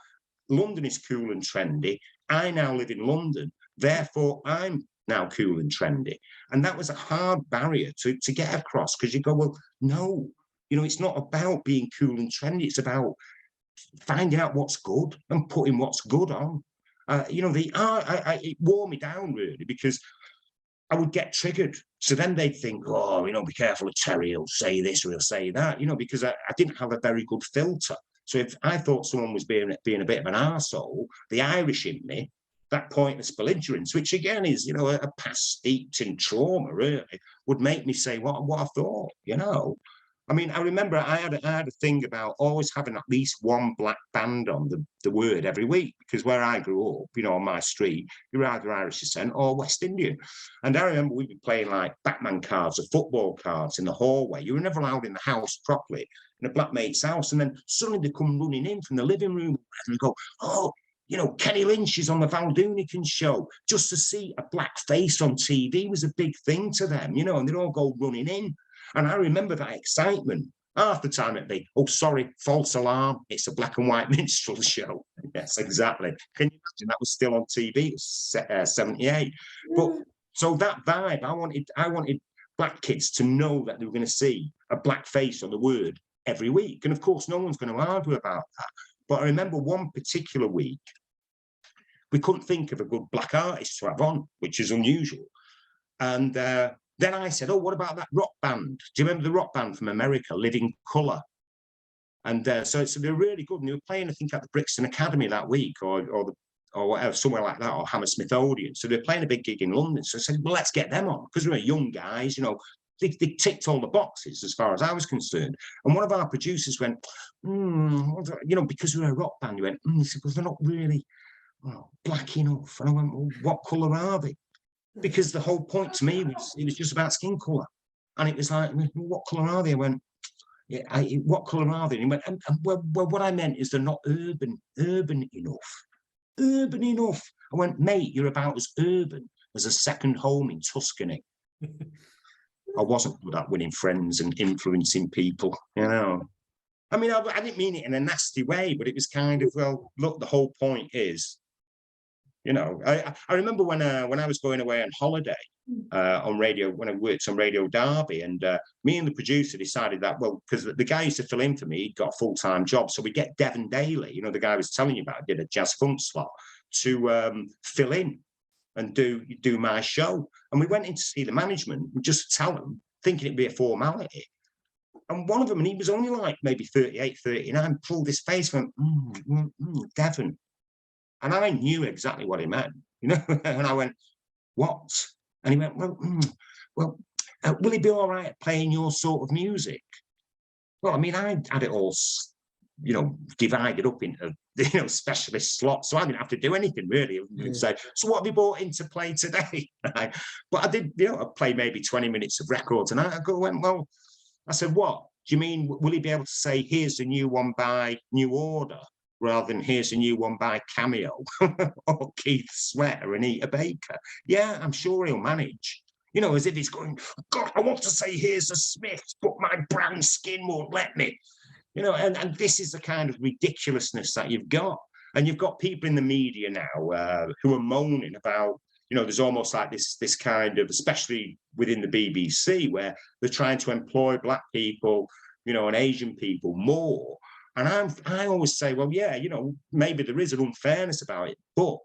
[SPEAKER 2] London is cool and trendy. I now live in London, therefore I'm now cool and trendy. And that was a hard barrier to get across, because you go, well, no, it's not about being cool and trendy. It's about finding out what's good and putting what's good on. It wore me down, really, because I would get triggered. So then they'd think, oh, be careful of Terry, he'll say this or he'll say that, because I didn't have a very good filter. So if I thought someone was being a bit of an arsehole, the Irish in me, that pointless belligerence, which again is, a past steeped in trauma, really, would make me say what I thought, I mean, I remember I had a thing about always having at least one black band on the Word every week, because where I grew up, on my street, you're either Irish descent or West Indian. And I remember we'd be playing like Batman cards or football cards in the hallway. You were never allowed in the house properly, in a black mate's house. And then suddenly they come running in from the living room and go, oh, Kenny Lynch is on the Val Doonican show. Just to see a black face on TV was a big thing to them, and they'd all go running in. And I remember that excitement. Half the time it'd be, oh, sorry, false alarm. It's a black and white minstrel show. Yes, exactly. Can you imagine that was still on TV? It was 78. But so that vibe, I wanted black kids to know that they were going to see a black face on the Word every week. And of course, no one's going to argue about that. But I remember one particular week, we couldn't think of a good black artist to have on, which is unusual. And then I said, oh, what about that rock band? Do you remember the rock band from America, Living Colour? And so they're really good. And they were playing, I think, at the Brixton Academy that week, or whatever, somewhere like that, or Hammersmith Odeon. So they're playing a big gig in London. So I said, well, let's get them on, because we were young guys, they ticked all the boxes as far as I was concerned. And one of our producers went, because we're a rock band, he went, he said, well, they're not really black enough. And I went, well, what colour are they? Because the whole point to me was, it was just about skin colour. And it was like, what colour are they? I went, yeah, what colour are they? And he went, well, what I meant is they're not urban enough. Urban enough. I went, mate, you're about as urban as a second home in Tuscany. I wasn't good at winning friends and influencing people, I mean, I didn't mean it in a nasty way, but it was kind of, well, look, the whole point is, I remember when I was going away on holiday on radio, when I worked on Radio Derby, and me and the producer decided that, well, because the guy used to fill in for me, he'd got a full-time job, so we get Devon Daly, the guy I was telling you about, did a jazz funk slot, to fill in and do my show. And we went in to see the management just to tell them, thinking it'd be a formality. And one of them, and he was only like maybe 38, 39, pulled his face, went, Devon. And I knew exactly what he meant, and I went, what? And he went, well, will he be all right playing your sort of music? Well, I mean, I had it all, divided up into, specialist slots, so I didn't have to do anything really. Say, so what have you brought in to play today? But I did, I played maybe 20 minutes of records, and I went, well, I said, what? Do you mean, will he be able to say, here's the new one by New Order, rather than here's a new one by Cameo or Keith Sweat or Anita Baker? Yeah, I'm sure he'll manage. As if he's going, God, I want to say here's a Smith, but my brown skin won't let me. And this is the kind of ridiculousness that you've got. And you've got people in the media now who are moaning about, there's almost like this kind of, especially within the BBC, where they're trying to employ black people, and Asian people more. And I always say, well, yeah, maybe there is an unfairness about it, but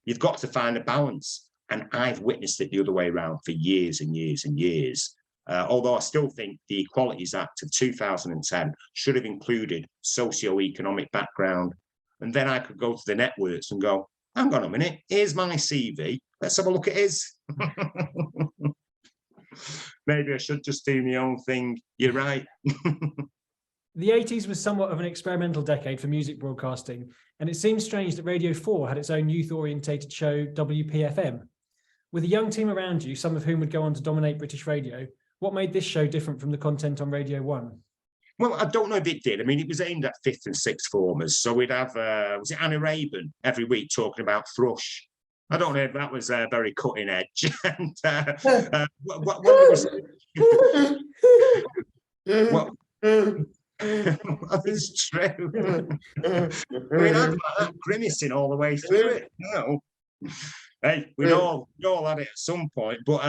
[SPEAKER 2] you've got to find a balance. And I've witnessed it the other way around for years and years and years. Although I still think the Equalities Act of 2010 should have included socio-economic background. And then I could go to the networks and go, hang on a minute, here's my CV. Let's have a look at his. Maybe I should just do my own thing. You're right.
[SPEAKER 1] The 80s was somewhat of an experimental decade for music broadcasting, and it seems strange that Radio 4 had its own youth-orientated show, WPFM. With a young team around you, some of whom would go on to dominate British radio, what made this show different from the content on Radio 1?
[SPEAKER 2] Well, I don't know if it did. I mean, it was aimed at 5th and 6th formers. So we'd have, was it Anna Raben every week talking about thrush? I don't know if that was very cutting edge. And what was it's true. I mean, I'm like that, grimacing all the way through it. No, hey, we all had it at some point. But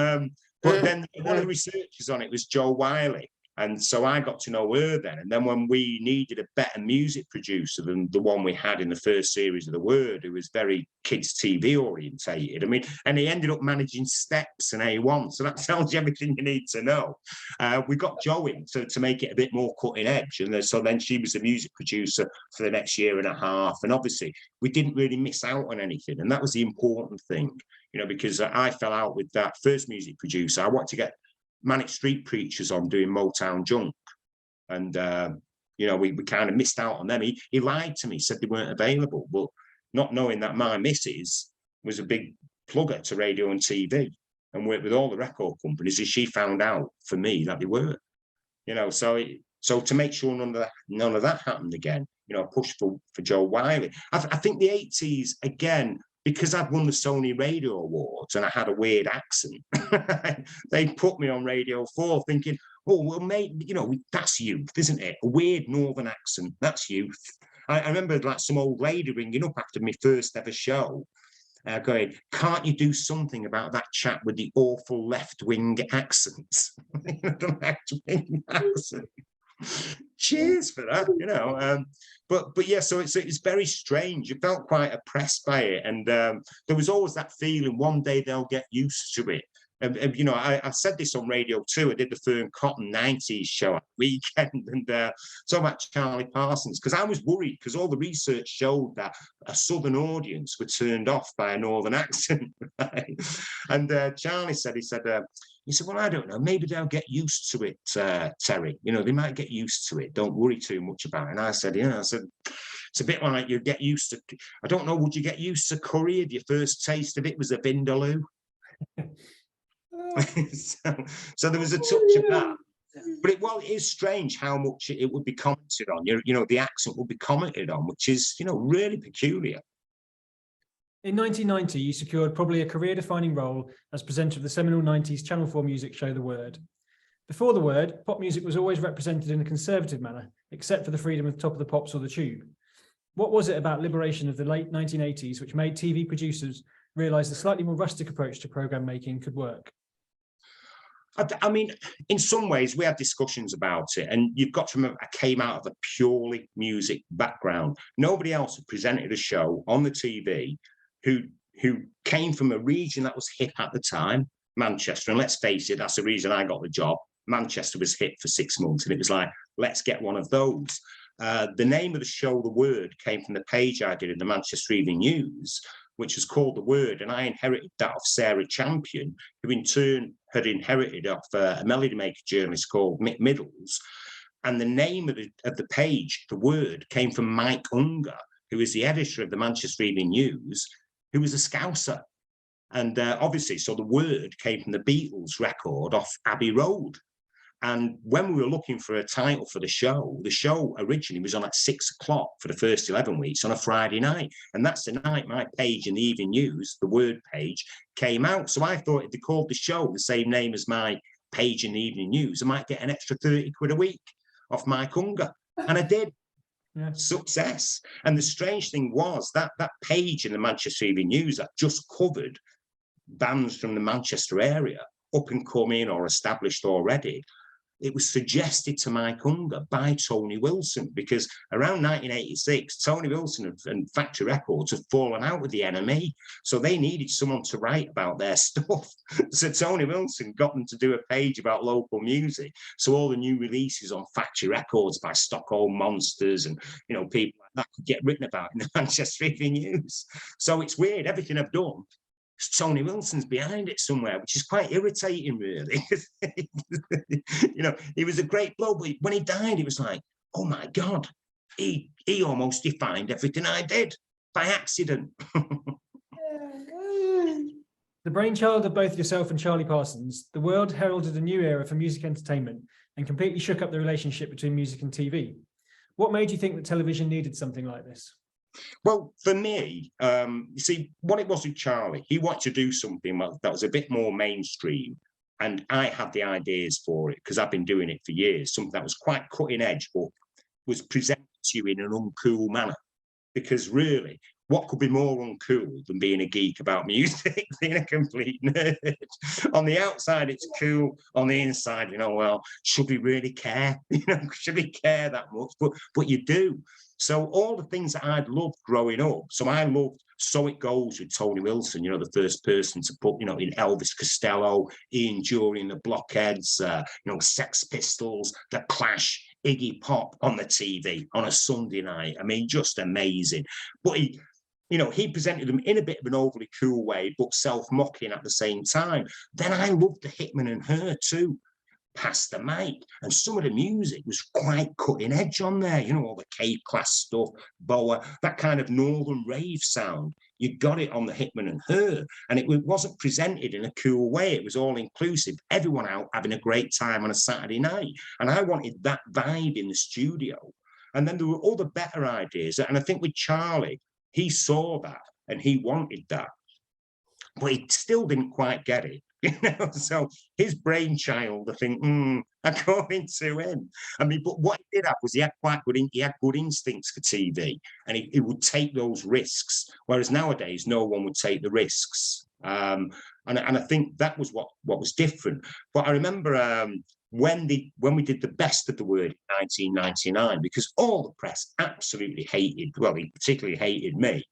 [SPEAKER 2] then one of the researchers on it was Jo Wiley. And so I got to know her then. And then when we needed a better music producer than the one we had in the first series of The Word, who was very kids TV orientated. I mean, and he ended up managing Steps and A1. So that tells you everything you need to know. We got Jo in to make it a bit more cutting edge. And so then she was the music producer for the next year and a half. And obviously we didn't really miss out on anything. And that was the important thing, you know, because I fell out with that first music producer. I wanted to get Manic Street Preachers on doing Motown Junk. And, you know, we kind of missed out on them. He lied to me, said they weren't available. But not knowing that my missus was a big plugger to radio and TV and worked with all the record companies, and she found out for me that they were. You know, so to make sure none of that happened again, you know, I pushed for Jo Wiley. I think the 80s, again, because I'd won the Sony Radio Awards and I had a weird accent, they put me on Radio 4 thinking, oh, well, mate, you know, that's youth, isn't it? A weird northern accent, that's youth. I remember like some old lady ringing up after my first ever show, going, can't you do something about that chap with the awful left-wing accents? The left-wing accent. Cheers for that, you know. But yeah, so it's very strange. You felt quite oppressed by it, and there was always that feeling one day they'll get used to it. And you know, I said this on Radio 2. I did the Fern Cotton 90s show at the weekend, and talking about Charlie Parsons, because I was worried because all the research showed that a southern audience were turned off by a northern accent. Right? And Charlie said, he said, well, I don't know, maybe they'll get used to it, Terry. You know, they might get used to it. Don't worry too much about it. And I said, yeah, it's a bit like you get used to, I don't know, would you get used to curry if your first taste of it was a vindaloo? so there was a touch of that. But it is strange how much it would be commented on. You know, the accent would be commented on, which is, you know, really peculiar.
[SPEAKER 1] In 1990, you secured probably a career-defining role as presenter of the seminal 90s Channel 4 music show The Word. Before The Word, pop music was always represented in a conservative manner, except for the freedom of Top of the Pops or The Tube. What was it about liberation of the late 1980s which made TV producers realise the slightly more rustic approach to programme making could work?
[SPEAKER 2] I mean, in some ways, we had discussions about it, and you've got to remember, I came out of a purely music background. Nobody else had presented a show on the TV who came from a region that was hip at the time, Manchester. And let's face it, that's the reason I got the job. Manchester was hip for 6 months, and it was like, let's get one of those. The name of the show, The Word, came from the page I did in the Manchester Evening News, which was called The Word, and I inherited that off Sarah Champion, who in turn had inherited off a Melody Maker journalist called Mick Middles. And the name of the page, The Word, came from Mike Unger, who is the editor of the Manchester Evening News, who was a Scouser. And obviously, so The Word came from the Beatles record off Abbey Road. And when we were looking for a title for the show originally was on at 6 o'clock for the first 11 weeks on a Friday night. And that's the night my page in the Evening News, The Word page, came out. So I thought if they called the show the same name as my page in the Evening News, I might get an extra 30 quid a week off Mike Unger. And I did. Yeah. Success. And the strange thing was that page in the Manchester Evening News that just covered bands from the Manchester area, up and coming or established already, it was suggested to Mike Unger by Tony Wilson, because around 1986, Tony Wilson and Factory Records had fallen out with the NME. So they needed someone to write about their stuff. So Tony Wilson got them to do a page about local music. So all the new releases on Factory Records by Stockholm Monsters and, you know, people like that could get written about in the Manchester Evening News. So it's weird, everything I've done, Tony Wilson's behind it somewhere, which is quite irritating, really. You know, he was a great bloke, but when he died, it was like, oh my God, he almost defined everything I did by accident.
[SPEAKER 1] The brainchild of both yourself and Charlie Parsons, the world heralded a new era for music entertainment and completely shook up the relationship between music and TV. What made you think that television needed something like this?
[SPEAKER 2] Well, for me, you see, what it was with Charlie, he wanted to do something that was a bit more mainstream. And I had the ideas for it because I've been doing it for years, something that was quite cutting edge, but was presented to you in an uncool manner. Because really, what could be more uncool than being a geek about music, being a complete nerd? On the outside, it's cool. On the inside, you know, well, should we really care? You know, should we care that much? But you do. So all the things that I'd loved growing up. So I loved So It Goes with Tony Wilson, you know, the first person to put, you know, in Elvis Costello, Ian Dury and the Blockheads, you know, Sex Pistols, The Clash, Iggy Pop on the TV on a Sunday night. I mean, just amazing. But he, you know, he presented them in a bit of an overly cool way, but self-mocking at the same time. Then I loved the Hitman and Her too. Past the Mic, and some of the music was quite cutting edge on there, you know, all the K-Class stuff, Boa, that kind of northern rave sound. You got it on the Hitman and Her, and it wasn't presented in a cool way. It was all inclusive, everyone out having a great time on a Saturday night, and I wanted that vibe in the studio. And then there were other better ideas, and I think with Charlie, he saw that and he wanted that, but he still didn't quite get it. You know, so his brainchild, I think, I'm going to him. I mean, but what he did have was he had good instincts for TV, and he would take those risks. Whereas nowadays, no one would take the risks. And I think that was what was different. But I remember when we did the Best of the Word in 1999, because all the press absolutely hated, well, he particularly hated me.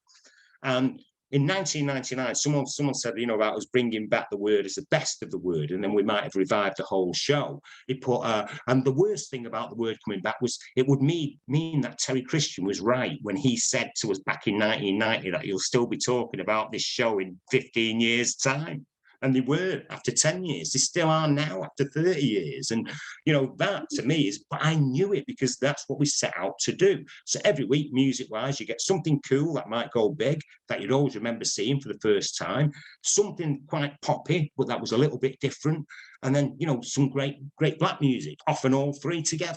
[SPEAKER 2] And in 1999, someone said, you know, about us bringing back the Word as the Best of the Word, and then we might have revived the whole show. He put, and the worst thing about the Word coming back was it would mean that Terry Christian was right when he said to us back in 1990 that you'll still be talking about this show in 15 years' time. And they were after 10 years. They still are now after 30 years. And, you know, that to me is, but I knew it because that's what we set out to do. So every week, music-wise, you get something cool that might go big, that you'd always remember seeing for the first time, something quite poppy, but that was a little bit different. And then, you know, some great black music, often all three together.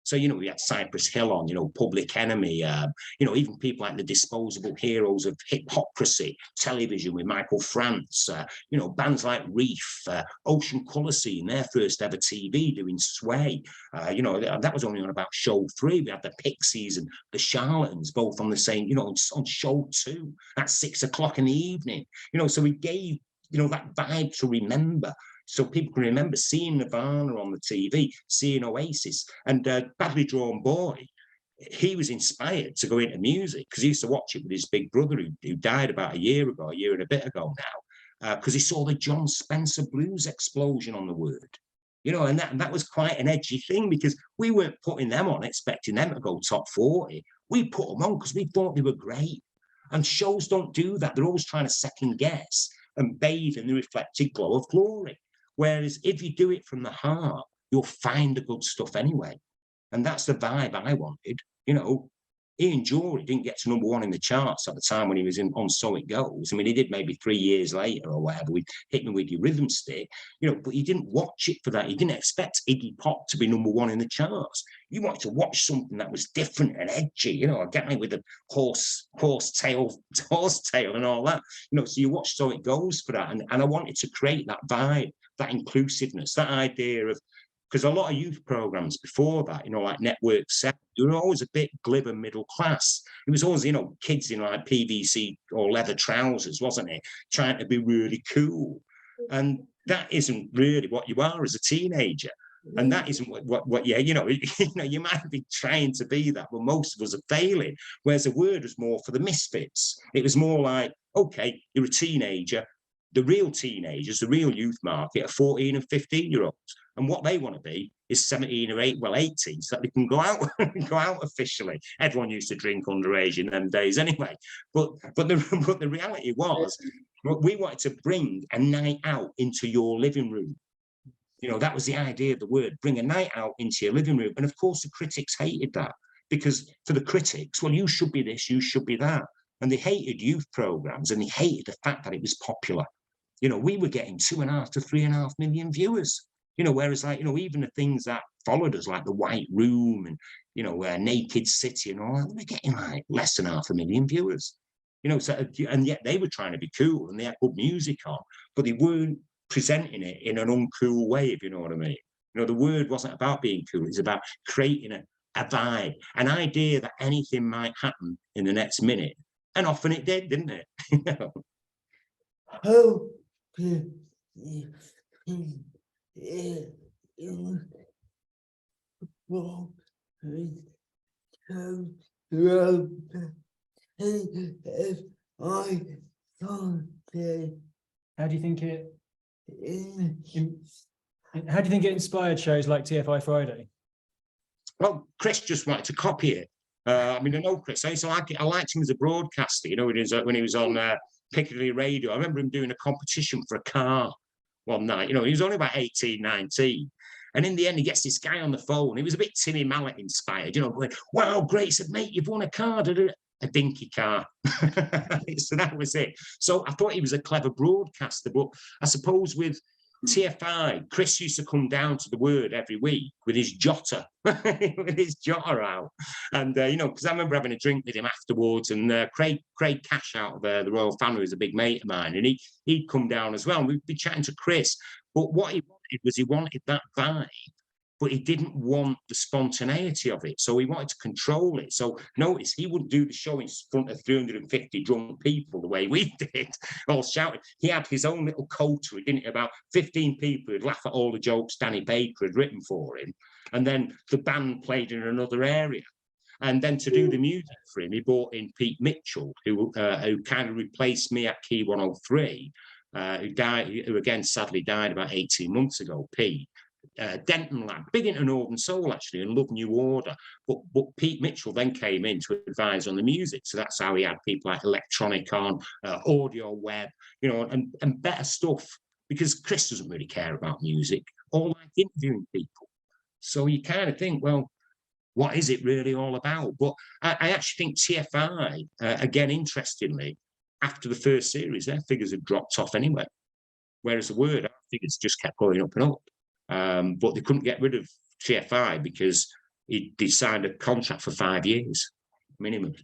[SPEAKER 2] So, you know, we had Cypress Hill on, you know, Public Enemy, you know, even people like the disposable heroes of hypocrisy, television with Michael France, you know, bands like Reef, Ocean Colour Scene, their first ever TV doing Sway. You know, that was only on about show 3. We had the Pixies and the Charlatans both on the same, you know, on show 2 at 6 o'clock in the evening. You know, so we gave, you know, that vibe to remember. So people can remember seeing Nirvana on the TV, seeing Oasis, and Badly Drawn Boy. He was inspired to go into music because he used to watch it with his big brother who died about a year and a bit ago now, because he saw the John Spencer blues explosion on the Word. You know, and that was quite an edgy thing because we weren't putting them on expecting them to go top 40. We put them on because we thought they were great. And shows don't do that. They're always trying to second guess and bathe in the reflected glow of glory. Whereas if you do it from the heart, you'll find the good stuff anyway. And that's the vibe I wanted. You know, Ian Dury didn't get to #1 in the charts at the time when he was on So It Goes. I mean, he did maybe 3 years later or whatever with Hit Me With Your Rhythm Stick, you know, but you didn't watch it for that. You didn't expect Iggy Pop to be #1 in the charts. You wanted to watch something that was different and edgy, you know, get me with the horse tail and all that. You know, so you watch So It Goes for that. And I wanted to create that vibe, that inclusiveness, that idea of, because a lot of youth programs before that, you know, like Network 7, they were always a bit glib and middle class. It was always, you know, kids in like PVC or leather trousers, wasn't it? Trying to be really cool. And that isn't really what you are as a teenager. And that isn't what yeah, you know, you might be trying to be that, but most of us are failing. Whereas the word was more for the misfits. It was more like, okay, you're a teenager. The real teenagers, the real youth market are 14 and 15-year-olds. And what they want to be is 17 or 18, so that they can go out go out officially. Everyone used to drink underage in them days anyway. But the reality was, we wanted to bring a night out into your living room. You know, that was the idea of the word, bring a night out into your living room. And of course, the critics hated that, because for the critics, well, you should be this, you should be that. And they hated youth programs, and they hated the fact that it was popular. You know, we were getting 2.5 to 3.5 million viewers, you know, whereas, like, you know, even the things that followed us, like The White Room and, you know, Naked City and all that, they were getting like less than 500,000 viewers. You know, so, and yet they were trying to be cool and they had good music on, but they weren't presenting it in an uncool way, if you know what I mean. You know, the word wasn't about being cool, it's about creating a vibe, an idea that anything might happen in the next minute. And often it did, didn't it? You know?
[SPEAKER 3] How
[SPEAKER 1] How do you think it how do you think it inspired shows like TFI Friday?
[SPEAKER 2] Well, Chris just wanted to copy it. I mean, I know Chris. I used to like it. I liked him as a broadcaster. You know, when he was on Piccadilly Radio. I remember him doing a competition for a car one night. You know, he was only about 18, 19. And in the end, he gets this guy on the phone. He was a bit Timmy Mallet inspired, you know, going, wow, great. He said, mate, you've won a car. A dinky car. So that was it. So I thought he was a clever broadcaster, but I suppose with TFI, Chris used to come down to the Word every week with his jotter, with his jotter out. And, you know, because I remember having a drink with him afterwards, and Craig Cash out of the Royal Family was a big mate of mine, and he'd come down as well, and we'd be chatting to Chris. But what he wanted was, he wanted that vibe, but he didn't want the spontaneity of it. So he wanted to control it. So notice, he wouldn't do the show in front of 350 drunk people the way we did, all shouting. He had his own little coterie, didn't he? About 15 people who'd laugh at all the jokes Danny Baker had written for him. And then the band played in another area. And then to do the music for him, he brought in Pete Mitchell, who kind of replaced me at Key 103, who again sadly died about 18 months ago, Pete. Denton lad, big into Northern Soul actually, and loved New Order. But Pete Mitchell then came in to advise on the music. So that's how he had people like Electronic on, Audio Web, you know, and better stuff, because Chris doesn't really care about music, or like interviewing people. So you kind of think, well, what is it really all about? But I actually think TFI, again, interestingly, after the first series, their figures had dropped off anyway. Whereas the Word, our figures just kept going up and up. But they couldn't get rid of TFI because he signed a contract for 5 years minimum.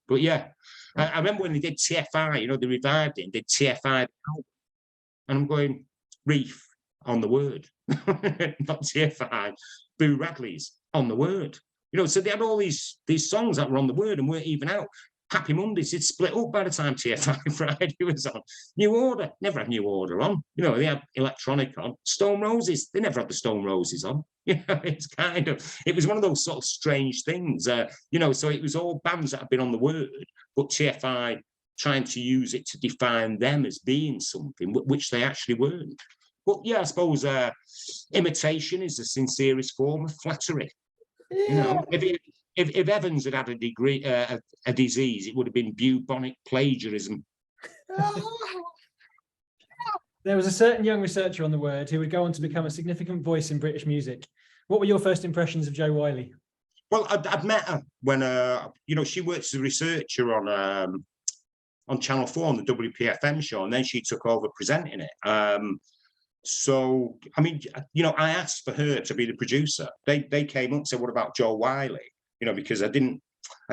[SPEAKER 2] But yeah, I remember when they did TFI, you know, they revived it and did TFI, and I'm going, Reef on the Word, not TFI. Boo Radley's on the Word. You know, so they had all these songs that were on the Word and weren't even out. Happy Mondays, it's split up by the time TFI Friday was on. New Order, never had New Order on. You know, they had Electronic on. Stone Roses, they never had the Stone Roses on. You know, it's kind of, it was one of those sort of strange things. You know, so it was all bands that had been on the Word, but TFI trying to use it to define them as being something, which they actually weren't. But yeah, I suppose imitation is the sincerest form of flattery. You know, if Evans had had a disease, it would have been bubonic plagiarism.
[SPEAKER 1] There was a certain young researcher on the Word who would go on to become a significant voice in British music. What were your first impressions of Jo Whiley?
[SPEAKER 2] Well, I'd met her when, you know, she works as a researcher on Channel 4 on the WPFM show, and then she took over presenting it. So, I mean, you know, I asked for her to be the producer. They came up and said, what about Jo Whiley? You know, because I didn't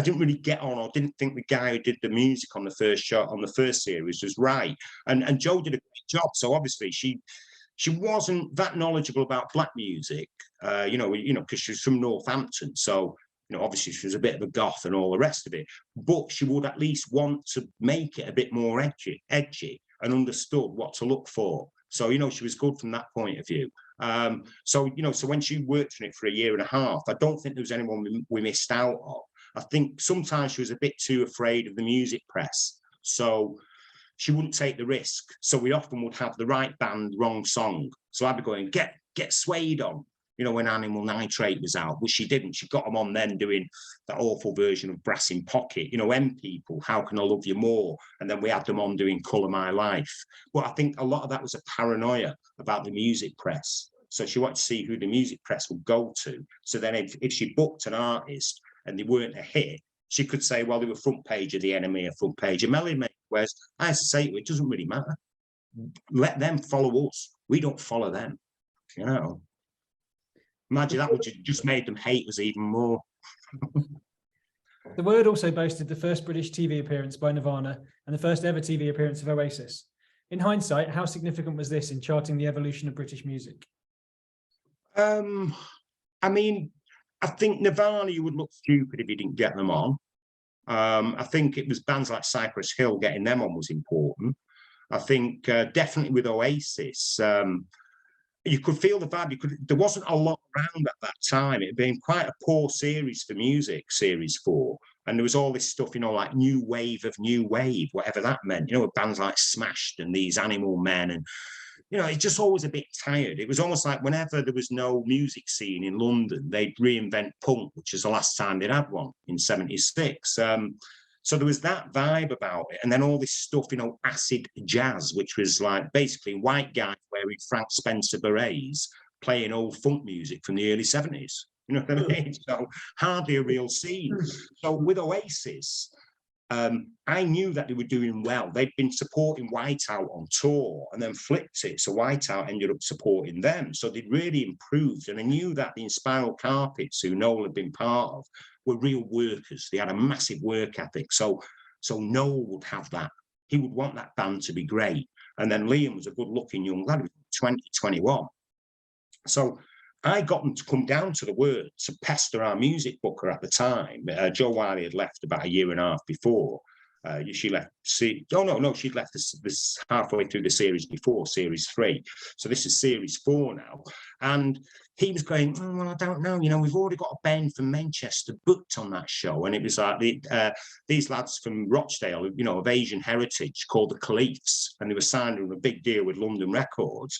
[SPEAKER 2] really get on, or didn't think the guy who did the music on the first show, on the first series, was right. And Jo did a great job. So obviously she wasn't that knowledgeable about black music, you know, because she's from Northampton. So, you know, obviously she was a bit of a goth and all the rest of it, but she would at least want to make it a bit more edgy and understood what to look for. So, you know, she was good from that point of view. So, you know, so when she worked on it for a year and a half, I don't think there was anyone we missed out on. I think sometimes she was a bit too afraid of the music press. So she wouldn't take the risk. So we often would have the right band, wrong song. So I'd be going, get Suede on, you know, when Animal Nitrate was out, which she didn't. She got them on then doing that awful version of Brass in Pocket, you know, M People, How Can I Love You More? And then we had them on doing Colour My Life. But I think a lot of that was a paranoia about the music press. So she wanted to see who the music press would go to. So then if she booked an artist and they weren't a hit, she could say, well, they were front page of the Enemy or front page of Melody Maker. Whereas I used to say, it doesn't really matter. Let them follow us. We don't follow them. You know, imagine that would have just made them hate us even more.
[SPEAKER 1] The Word also boasted the first British TV appearance by Nirvana and the first ever TV appearance of Oasis. In hindsight, how significant was this in charting the evolution of British music?
[SPEAKER 2] I mean, I think Nirvana, you would look stupid if you didn't get them on. I think it was bands like Cypress Hill, getting them on was important. I think definitely with Oasis, you could feel the vibe. There wasn't a lot around at that time. It had been quite a poor series for music, Series 4. And there was all this stuff, you know, like new wave of new wave, whatever that meant, you know, with bands like Smashed and these Animal Men. And, you know, it's just always a bit tired. It was almost like whenever there was no music scene in London, they'd reinvent punk, which is the last time they'd had one in 76. So there was that vibe about it. And then all this stuff, you know, acid jazz, which was like basically white guys wearing Frank Spencer berets, playing old funk music from the early 70s. You know what I mean? So hardly a real scene. So with Oasis, I knew that they were doing well. They'd been supporting Whiteout on tour and then flipped it. So Whiteout ended up supporting them. So they'd really improved. And I knew that the Inspiral Carpets, who Noel had been part of, were real workers. They had a massive work ethic. So Noel would have that. He would want that band to be great. And then Liam was a good-looking young lad, 20, 21. So I got them to come down to the Word to pester our music booker at the time. Jo Wiley had left about a year and a half before. She left. She'd left this halfway through the series before, Series 3. So this is Series 4 now. And he was going, well, I don't know. You know, we've already got a band from Manchester booked on that show. And it was like these lads from Rochdale, you know, of Asian heritage, called the Caliphs. And they were signed on a big deal with London Records.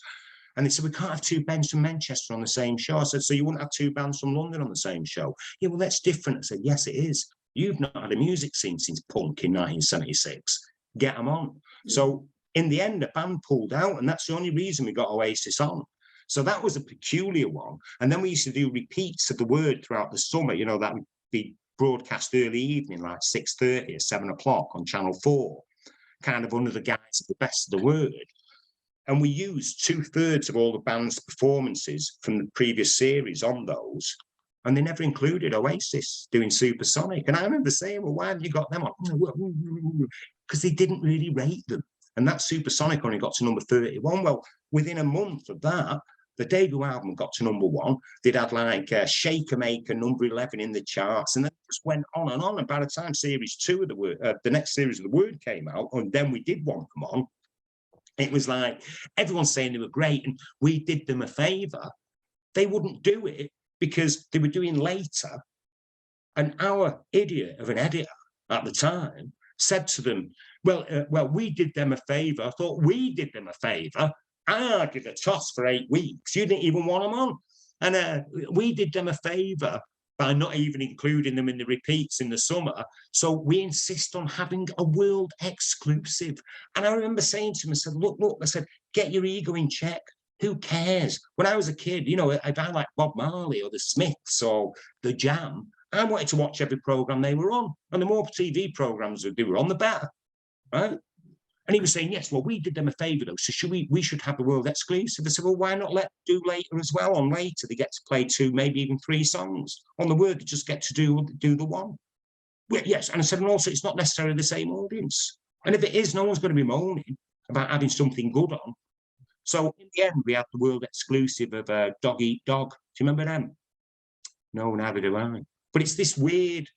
[SPEAKER 2] And they said, we can't have two bands from Manchester on the same show. I said, so you wouldn't have two bands from London on the same show? Yeah, well, that's different. I said, yes, it is. You've not had a music scene since punk in 1976. Get them on. So in the end, the band pulled out, and that's the only reason we got Oasis on. So that was a peculiar one. And then we used to do repeats of the Word throughout the summer. You know, that would be broadcast early evening, like 6:30 or 7 o'clock on Channel 4, kind of under the guise of the best of the Word. And we used 2/3 of all the band's performances from the previous series on those. And they never included Oasis doing Supersonic. And I remember saying, well, why haven't you got them on? Because they didn't really rate them. And that Supersonic only got to number 31. Well, within a month of that, the debut album got to number 1. They'd had like Shaker Maker, number 11 in the charts. And then it just went on. And by the time Series 2 of the Word, the next series of the Word came out, and then we did want them on, it was like everyone's saying they were great and we did them a favor. They wouldn't do it because they were doing later. And our idiot of an editor at the time said to them, well, we did them a favor. I thought, we did them a favor. I did a toss for 8 weeks. You didn't even want them on. And we did them a favor by not even including them in the repeats in the summer. So we insist on having a world exclusive. And I remember saying to him, I said, look, I said, get your ego in check. Who cares? When I was a kid, you know, if I like Bob Marley or the Smiths or the Jam, I wanted to watch every program they were on. And the more TV programs they were on, the better, right? And he was saying, yes, well, we did them a favor, though. So we should have the world exclusive. I said, well, why not let them do later as well? On later, they get to play 2, maybe even 3 songs. On the Word, they just get to do the one. Well, yes, and I said, and also, it's not necessarily the same audience. And if it is, no one's going to be moaning about having something good on. So in the end, we had the world exclusive of Dog Eat Dog. Do you remember them? No, neither do I. But it's this weird,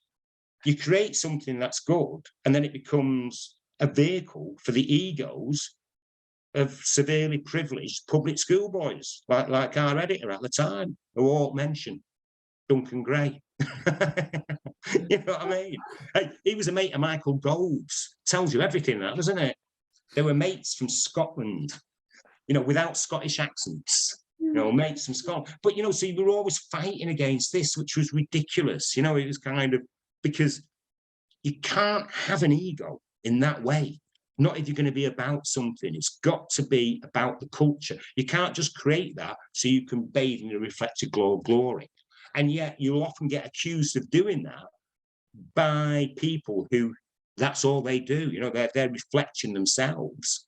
[SPEAKER 2] you create something that's good, and then it becomes a vehicle for the egos of severely privileged public school boys, like our editor at the time, who won't mention Duncan Gray. You know what I mean? Hey, he was a mate of Michael Gove's. Tells you everything, that, doesn't it? They were mates from Scotland, you know, without Scottish accents. You know, mates from Scotland. But, you know, so we were always fighting against this, which was ridiculous. You know, it was kind of, because you can't have an ego in that way. Not if you're going to be about something. It's got to be about the culture. You can't just create that so you can bathe in the reflected glow of glory. And yet you'll often get accused of doing that by people who that's all they do. You know, they're reflecting themselves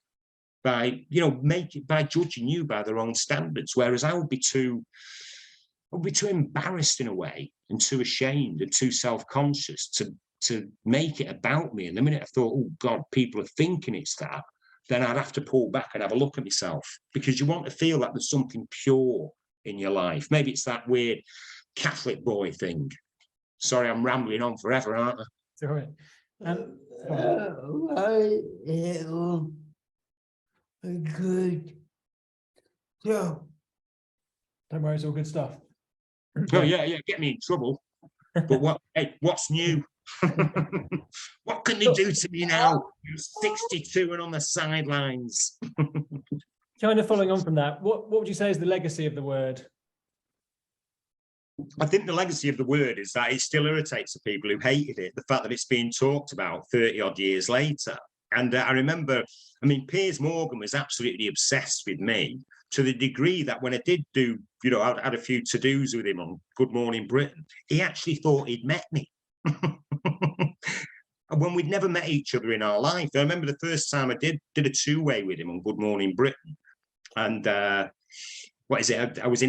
[SPEAKER 2] by, you know, by judging you by their own standards. Whereas I would be too embarrassed in a way, and too ashamed and too self-conscious to make it about me. And the minute I thought, oh God, people are thinking it's that, then I'd have to pull back and have a look at myself, because you want to feel like there's something pure in your life. Maybe it's that weird Catholic boy thing. Sorry, I'm rambling on forever, aren't I?
[SPEAKER 1] It's all right.
[SPEAKER 3] I am a good job.
[SPEAKER 1] Don't worry, it's all good stuff.
[SPEAKER 2] Oh yeah, get me in trouble. But what's new? What can they do to me now? 62 and on the sidelines.
[SPEAKER 1] Kind of following on from that, what would you say is the legacy of the word?
[SPEAKER 2] I think the legacy of the word is that it still irritates the people who hated it, the fact that it's being talked about 30 odd years later. And I remember, I mean, Piers Morgan was absolutely obsessed with me, to the degree that when I did do, you know, I had a few to-dos with him on Good Morning Britain, he actually thought he'd met me. And when we'd never met each other in our life. I remember the first time I did a two-way with him on Good Morning Britain. And what is it? I was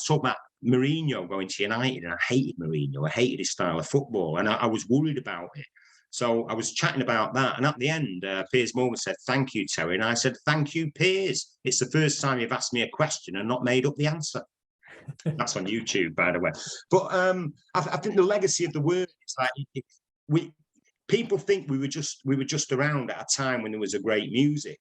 [SPEAKER 2] talking about Mourinho going to United, and I hated Mourinho. I hated his style of football, and I was worried about it. So I was chatting about that, and at the end, Piers Morgan said, "Thank you, Terry," and I said, "Thank you, Piers. It's the first time you've asked me a question and not made up the answer." That's on YouTube, by the way. But I think the legacy of the word is like people think we were just around at a time when there was great music.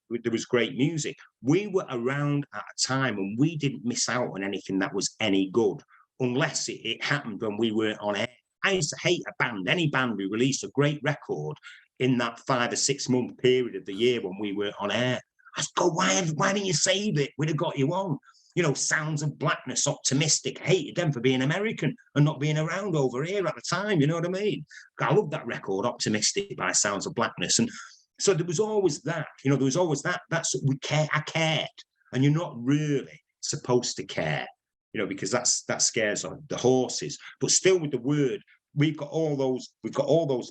[SPEAKER 2] We were around at a time when we didn't miss out on anything that was any good, unless it happened when we weren't on air. I used to hate a band, any band who released a great record in that 5 or 6 month period of the year when we were on air. I just go, why didn't you save it? We'd have got you on. You know, Sounds of Blackness, Optimistic. I hated them for being American and not being around over here at the time. You know what I mean? I love that record, Optimistic by Sounds of Blackness. And so there was always that, you know, there was always that. That's what we care. I cared. And you're not really supposed to care, you know, because that scares the horses. But still, with the word, we've got all those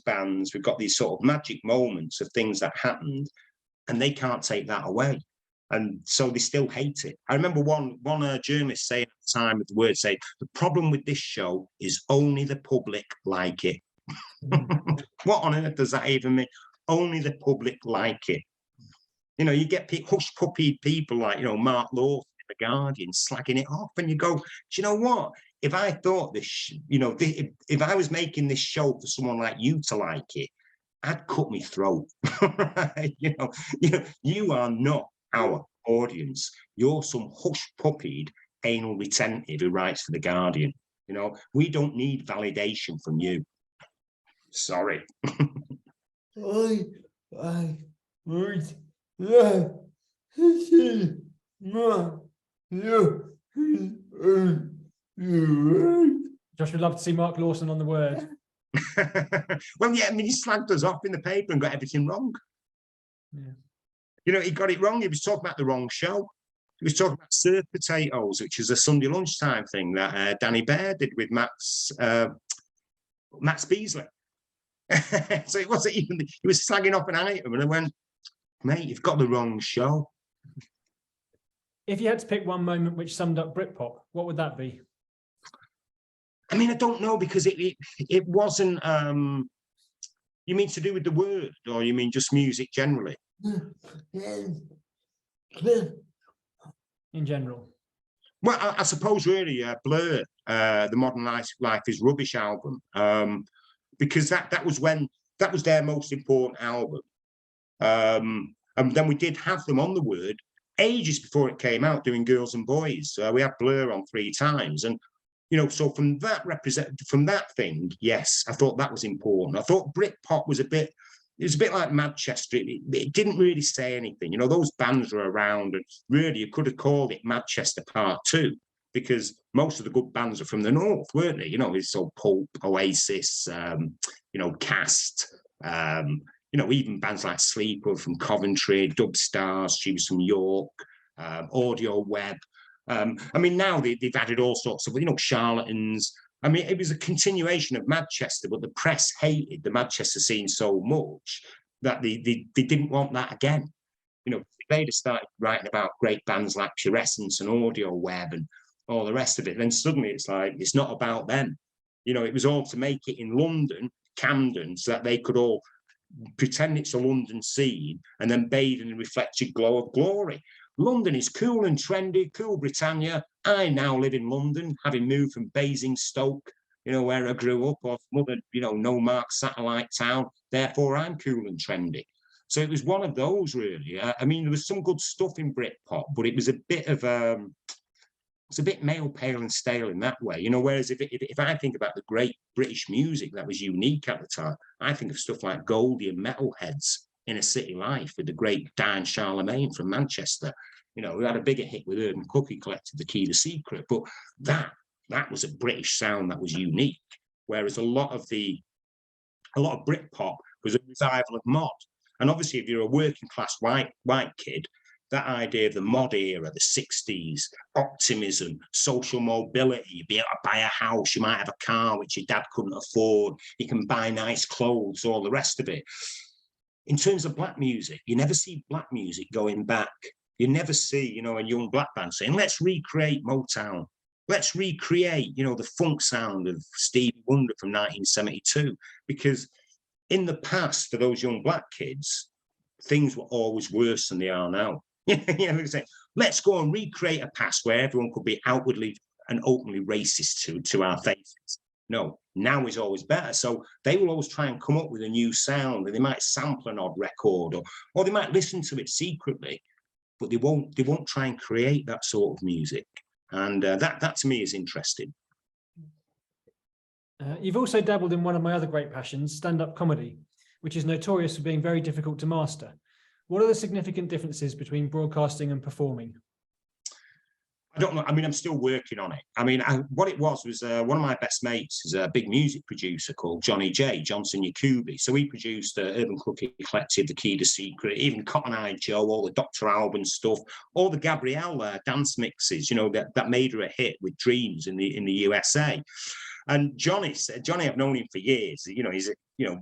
[SPEAKER 2] bands, we've got these sort of magic moments of things that happened, and they can't take that away. And so they still hate it. I remember one journalist saying at the time, with the word, say, "The problem with this show is only the public like it." What on earth does that even mean? Only the public like it. You know, you get hush-puppied people like, you know, Mark Lawson in The Guardian slagging it off, and you go, do you know what? If I thought this, you know, if I was making this show for someone like you to like it, I'd cut my throat. You know, you are not our audience. You're some hush-puppied anal retentive who writes for The Guardian. You know, we don't need validation from you. Sorry.
[SPEAKER 3] I would like to see
[SPEAKER 1] Josh would love to see Mark Lawson on the word.
[SPEAKER 2] Well, yeah, I mean, he slagged us off in the paper and got everything wrong.
[SPEAKER 1] Yeah.
[SPEAKER 2] You know, he got it wrong. He was talking about the wrong show. He was talking about Surf Potatoes, which is a Sunday lunchtime thing that Danny Bear did with Max Beasley. So it wasn't even, he was slagging off an item, and I went, "Mate, you've got the wrong show."
[SPEAKER 1] If you had to pick one moment which summed up Britpop, what would that be?
[SPEAKER 2] I mean, I don't know, because it wasn't, you mean to do with the word, or you mean just music generally?
[SPEAKER 1] In general.
[SPEAKER 2] Well, I suppose really Blur, the Modern Life is Rubbish album, because that was their most important album. And then we did have them on the word, ages before it came out, doing Girls and Boys. We had Blur on 3 times, and so from that thing, yes, I thought that was important. I thought Britpop was it was a bit like Manchester. It didn't really say anything. Those bands were around, and really you could have called it Manchester Part 2, because most of the good bands are from the north, weren't they? It's so Pulp, Oasis, Cast, even bands like Sleeper from Coventry, Dub Stars, she was from York, Audio Web. Now they've added all sorts of, Charlatans. It was a continuation of Manchester, but the press hated the Manchester scene so much that they didn't want that again. They'd have started writing about great bands like Pure Essence and Audio Web and all the rest of it. Then suddenly it's like, it's not about them. It was all to make it in London, Camden, so that they could all pretend it's a London scene and then bathe in the reflected glow of glory. London is cool and trendy, cool Britannia. I now live in London, having moved from Basingstoke, where I grew up, or some other, no mark satellite town. Therefore, I'm cool and trendy. So it was one of those, really. There was some good stuff in Britpop, but it was a bit of it's a bit male, pale and stale in that way. Whereas if I think about the great British music that was unique at the time, I think of stuff like Goldie and Metalheads, Inner City Life, with the great Diane Charlemagne from Manchester. We had a bigger hit with Urban Cookie Collective, The Key to Secret, but that was a British sound that was unique. Whereas a lot of Britpop was a revival of mod. And obviously, if you're a working class white kid, that idea of the mod era, the 60s, optimism, social mobility, you'd be able to buy a house, you might have a car which your dad couldn't afford, you can buy nice clothes, all the rest of it. In terms of black music, you never see black music going back. You never see, a young black band saying, let's recreate Motown. Let's recreate, the funk sound of Stevie Wonder from 1972. Because in the past, for those young black kids, things were always worse than they are now. Let's go and recreate a past where everyone could be outwardly and openly racist to our faces. No, now is always better. So they will always try and come up with a new sound, and they might sample an odd record, or they might listen to it secretly, but they won't try and create that sort of music. And that to me is interesting.
[SPEAKER 1] You've also dabbled in one of my other great passions, stand-up comedy, which is notorious for being very difficult to master. What are the significant differences between broadcasting and performing?
[SPEAKER 2] I don't know. I'm still working on it. What it was one of my best mates is a big music producer called Johnny J, Johnson Yakubi. So he produced Urban Cookie Collective, The Key to Secret, even Cotton Eye Joe, all the Dr. Alban stuff, all the Gabrielle dance mixes, that made her a hit with Dreams in the USA. And Johnny, I've known him for years. He's a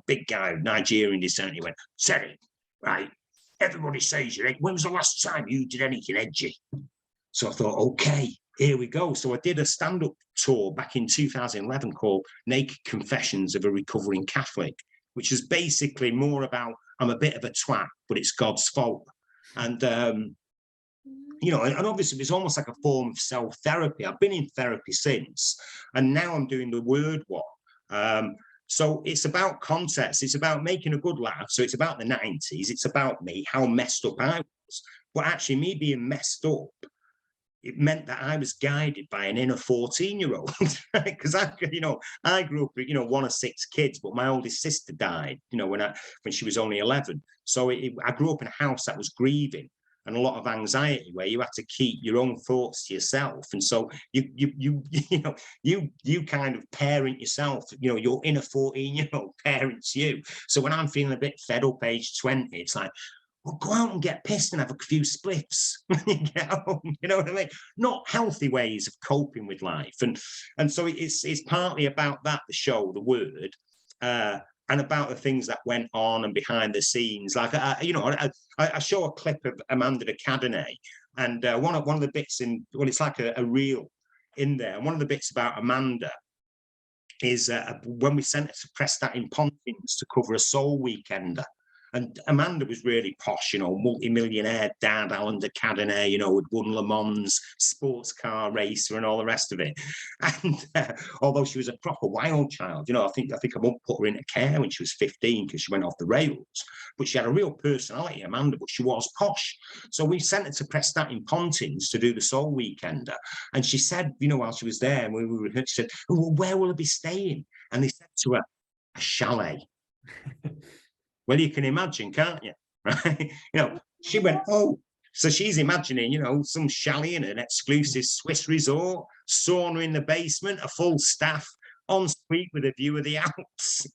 [SPEAKER 2] big guy, Nigerian descent. He went, Terry, right? Everybody says when was the last time you did anything edgy? So I thought, okay, here we go. So I did a stand-up tour back in 2011 called Naked Confessions of a Recovering Catholic, which is basically more about, I'm a bit of a twat, but it's God's fault. And, and obviously it's almost like a form of self-therapy. I've been in therapy since, and now I'm doing the word one. So it's about context. It's about making a good laugh. So it's about the 90s. It's about me, how messed up I was. But actually me being messed up, it meant that I was guided by an inner 14-year-old, because I grew up with, one of 6 kids, but my oldest sister died, when she was only 11. So I grew up in a house that was grieving and a lot of anxiety, where you had to keep your own thoughts to yourself. And so you kind of parent yourself, your inner 14-year-old parents you. So when I'm feeling a bit fed up, age 20, it's like, well, go out and get pissed and have a few spliffs when you get home. You know what I mean? Not healthy ways of coping with life. And so it's partly about that, the show, the word, and about the things that went on and behind the scenes. Like, I show a clip of Amanda de Cadenet, and one of the bits it's like a reel in there. And one of the bits about Amanda is when we sent her to press that in Pontins to cover a Soul Weekender. And Amanda was really posh, you know, multi-millionaire dad, Alan de Cadenet, you know, had won Le Mans, sports car racer and all the rest of it. And although she was a proper wild child, you know, I think her mum put her into care when she was 15 because she went off the rails. But she had a real personality, Amanda, but she was posh. So we sent her to Prestatyn-Pontins to do the Soul Weekender. And she said, you know, while she was there, she said, oh, well, where will I be staying? And they said to her, a chalet. Well, you can imagine, can't you? Right? You know, she went, oh, so she's imagining, you know, some chalet in an exclusive Swiss resort, sauna in the basement, a full staff, en suite with a view of the Alps.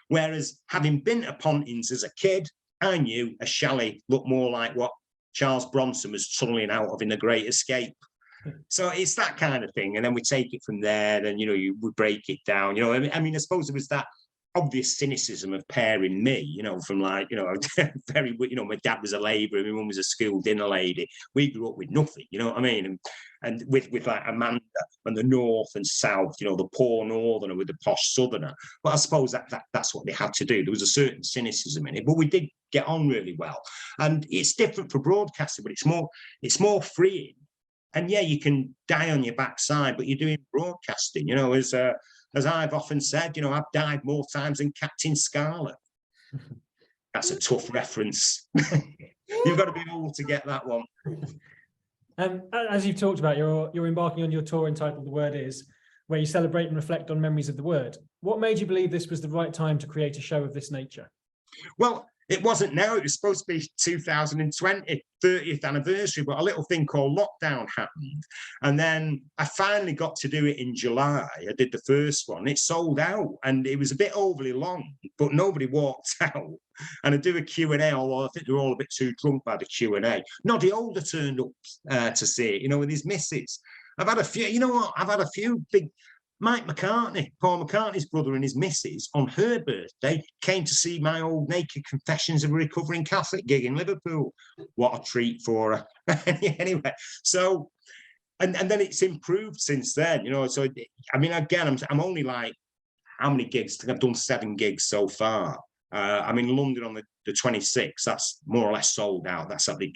[SPEAKER 2] Whereas having been to Pontins as a kid, I knew a chalet looked more like what Charles Bronson was tunneling out of in The Great Escape. So it's that kind of thing. And then we take it from there, and, you know, we break it down. You know, I mean, I suppose it was that obvious cynicism of pairing me, you know, from like, you know, very, you know, my dad was a labourer, my mum was a school dinner lady. We grew up with nothing, you know what I mean? And with like Amanda and the north and south, you know, the poor northerner with the posh southerner. But I suppose that's what they had to do. There was a certain cynicism in it, but we did get on really well. And it's different for broadcasting, but it's more freeing. And yeah, you can die on your backside, but you're doing broadcasting, you know, as I've often said, you know, I've died more times than Captain Scarlet. That's a tough reference. You've got to be old to get that one.
[SPEAKER 1] As you've talked about, you're embarking on your tour entitled The Word Is, where you celebrate and reflect on memories of the word. What made you believe this was the right time to create a show of this nature?
[SPEAKER 2] Well, it wasn't now. It was supposed to be 2020, 30th anniversary, but a little thing called lockdown happened. And then I finally got to do it in July. I did the first one. It sold out, and it was a bit overly long, but nobody walked out. And I do a Q&A, although I think they were all a bit too drunk by the Q&A. Noddy Older turned up to see it, you know, with his missus. I've had a few, you know what? I've had a few big... Mike McCartney, Paul McCartney's brother, and his missus, on her birthday, came to see my old Naked Confessions of a Recovering Catholic gig in Liverpool. What a treat for her. Anyway, so, and then it's improved since then, you know. So, I mean, again, I'm only like, how many gigs? I think I've done 7 gigs so far. I'm in London on the 26th. That's more or less sold out. That's at the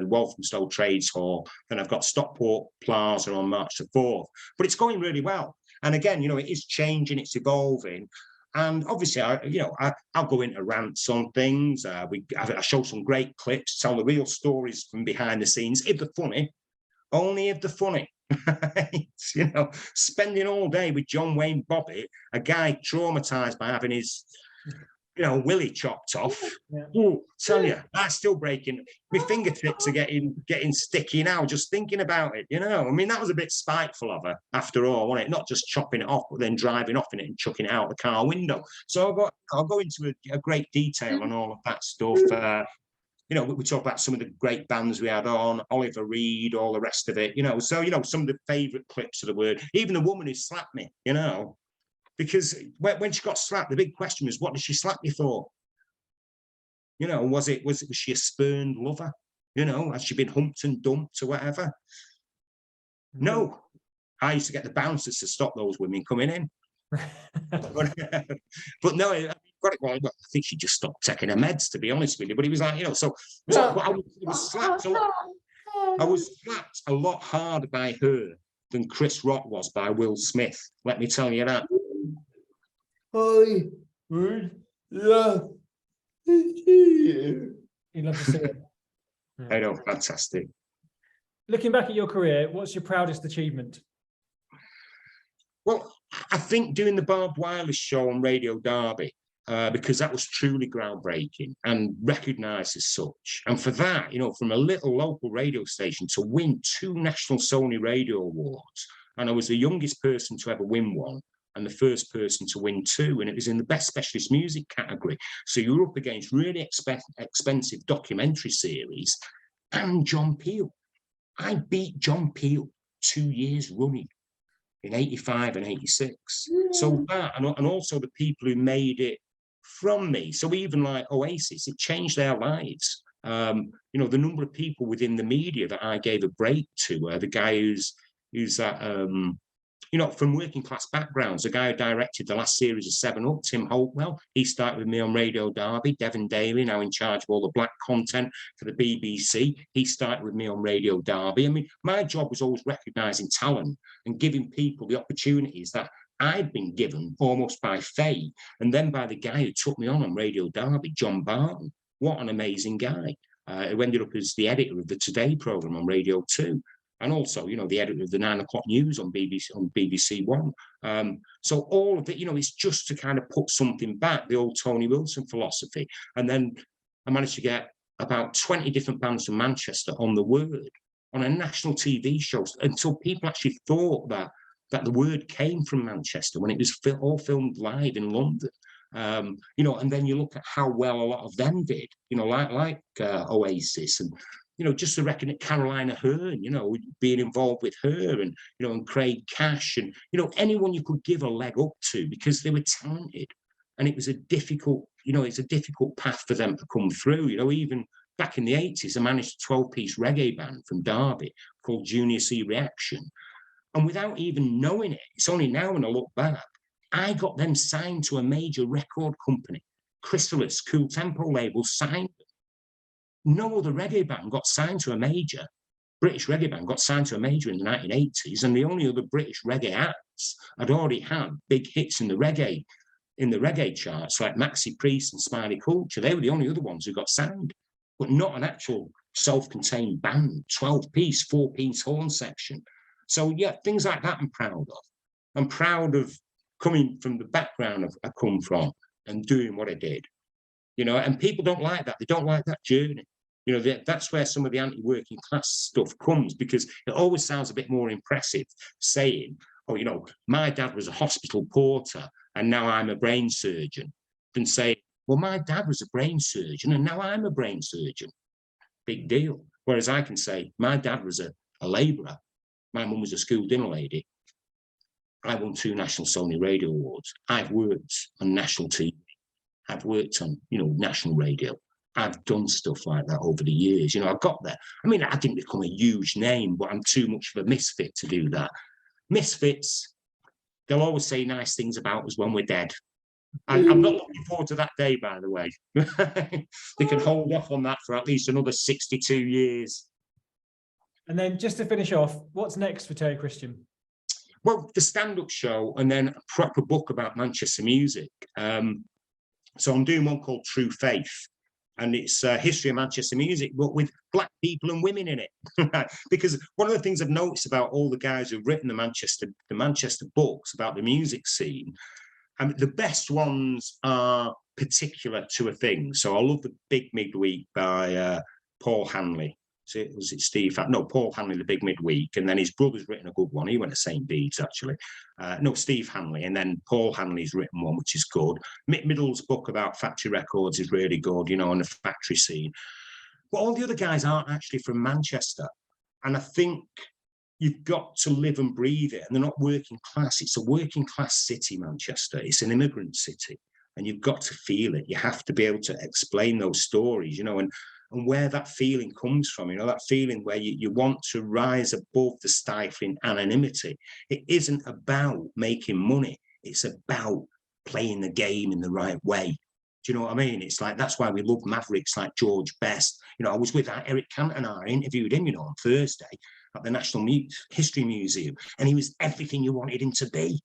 [SPEAKER 2] Walthamstow Trades Hall. Then I've got Stockport Plaza on March the 4th. But it's going really well. And again, you know, it is changing, it's evolving. And obviously, I'll go into rants on things. I show some great clips, tell the real stories from behind the scenes, if they're funny, only if they're funny. You know, spending all day with John Wayne Bobbitt, a guy traumatized by having his, you know, willy chopped off. Yeah. Oh, tell you, that's still breaking. My fingertips are getting sticky now just thinking about it. You know, I mean, that was a bit spiteful of her after all, wasn't it? Not just chopping it off, but then driving off in it and chucking it out the car window. So I'll go into a great detail on all of that stuff. You know, we talk about some of the great bands we had on, Oliver Reed, all the rest of it. You know, so, you know, some of the favourite clips of the word. Even the woman who slapped me, you know. Because when she got slapped, the big question was, what did she slap you for? You know, was she a spurned lover? You know, has she been humped and dumped or whatever? No. I used to get the bouncers to stop those women coming in. But no, I got it well. I think she just stopped taking her meds, to be honest with you. But he was like, you know, so I was slapped a lot. I was slapped a lot harder by her than Chris Rock was by Will Smith. Let me tell you that.
[SPEAKER 3] I would love to see you.
[SPEAKER 1] You'd love to see it.
[SPEAKER 2] I know, fantastic.
[SPEAKER 1] Looking back at your career, what's your proudest achievement?
[SPEAKER 2] Well, I think doing the Barbed Wireless show on Radio Derby, because that was truly groundbreaking and recognised as such. And for that, you know, from a little local radio station to win 2 National Sony Radio Awards, and I was the youngest person to ever win one, and the first person to win 2, and it was in the Best Specialist Music category. So you were up against really expensive documentary series and John Peel. I beat John Peel 2 years running in 85 and 86. So that, and also the people who made it from me. So even like Oasis, it changed their lives. You know, the number of people within the media that I gave a break to, the guy who's that you know, from working class backgrounds. The guy who directed the last series of 7 Up, Tim Holtwell, he started with me on Radio Derby. Devon Daly, now in charge of all the black content for the BBC, he started with me on Radio Derby. I mean, my job was always recognising talent and giving people the opportunities that I'd been given almost by fate, and then by the guy who took me on Radio Derby, John Barton. What an amazing guy. Who ended up as the editor of the Today programme on Radio 2. And also, you know, the editor of the 9 o'clock news on BBC One. So all of it, you know, it's just to kind of put something back, the old Tony Wilson philosophy. And then I managed to get about 20 different bands from Manchester on The Word, on a national TV show, until people actually thought that the Word came from Manchester when it was all filmed live in London. You know, and then you look at how well a lot of them did, you know, like Oasis, and you know, just to reckon at Carolina Hearn, you know, being involved with her, and you know, and Craig Cash, and you know, anyone you could give a leg up to, because they were talented, and it was a difficult, you know, it's a difficult path for them to come through. You know, even back in the 80s, I managed a 12-piece reggae band from Derby called Junior C Reaction, and without even knowing it, it's only now when I look back, I got them signed to a major record company. Chrysalis, Cool Tempo label signed them. No other reggae band got signed to a major. British reggae band got signed to a major in the 1980s, and the only other British reggae acts had already had big hits in the reggae charts, like Maxi Priest and Smiley Culture. They were the only other ones who got signed, but not an actual self-contained band, 12-piece, 4-piece horn section. So yeah, things like that I'm proud of. I'm proud of coming from the background I come from and doing what I did. You know, and people don't like that. They don't like that journey. You know, that's where some of the anti-working class stuff comes, because it always sounds a bit more impressive saying, oh, you know, my dad was a hospital porter and now I'm a brain surgeon, than saying, well, my dad was a brain surgeon and now I'm a brain surgeon. Big deal. Whereas I can say, my dad was a labourer, my mum was a school dinner lady, I won 2 National Sony Radio Awards, I've worked on national TV, I've worked on, you know, national radio. I've done stuff like that over the years. You know, I've got there. I mean, I didn't become a huge name, but I'm too much of a misfit to do that. Misfits, they'll always say nice things about us when we're dead. I'm not looking forward to that day, by the way. They can hold off on that for at least another 62 years.
[SPEAKER 1] And then just to finish off, what's next for Terry Christian?
[SPEAKER 2] Well, the stand-up show, and then a proper book about Manchester music. So I'm doing one called True Faith, and it's a history of Manchester music, but with black people and women in it. Because one of the things I've noticed about all the guys who've written the Manchester books about the music scene, the best ones are particular to a thing. So I love The Big Midweek by Paul Hanley. Was it Steve? No, Paul Hanley, The Big Midweek, and then his brother's written a good one. He went to St. Bede's, actually. No, Steve Hanley, and then Paul Hanley's written one, which is good. Mick Middle's book about factory records is really good, you know, and the factory scene. But all the other guys aren't actually from Manchester, and I think you've got to live and breathe it, and they're not working class. It's a working class city, Manchester. It's an immigrant city, and you've got to feel it. You have to be able to explain those stories, you know, and where that feeling comes from, you know, that feeling where you want to rise above the stifling anonymity. It isn't about making money. It's about playing the game in the right way. Do you know what I mean? It's like, that's why we love mavericks like George Best. You know, I was with Eric Cantona, I interviewed him, you know, on Thursday at the National History Museum, and he was everything you wanted him to be.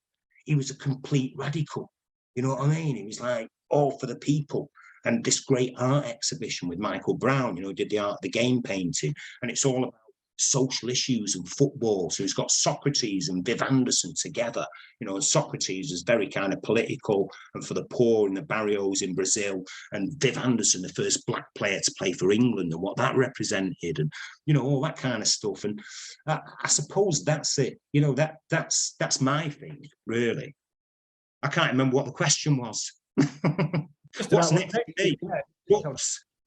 [SPEAKER 2] He was a complete radical. You know what I mean? He was like all for the people. And this great art exhibition with Michael Brown, you know, did the art, the game painting, and it's all about social issues and football. So he's got Socrates and Viv Anderson together, you know, and Socrates is very kind of political and for the poor in the barrios in Brazil, and Viv Anderson, the first black player to play for England, and what that represented, and, you know, all that kind of stuff. And I suppose that's it, you know, that's my thing, really. I can't remember what the question was. What's next for me?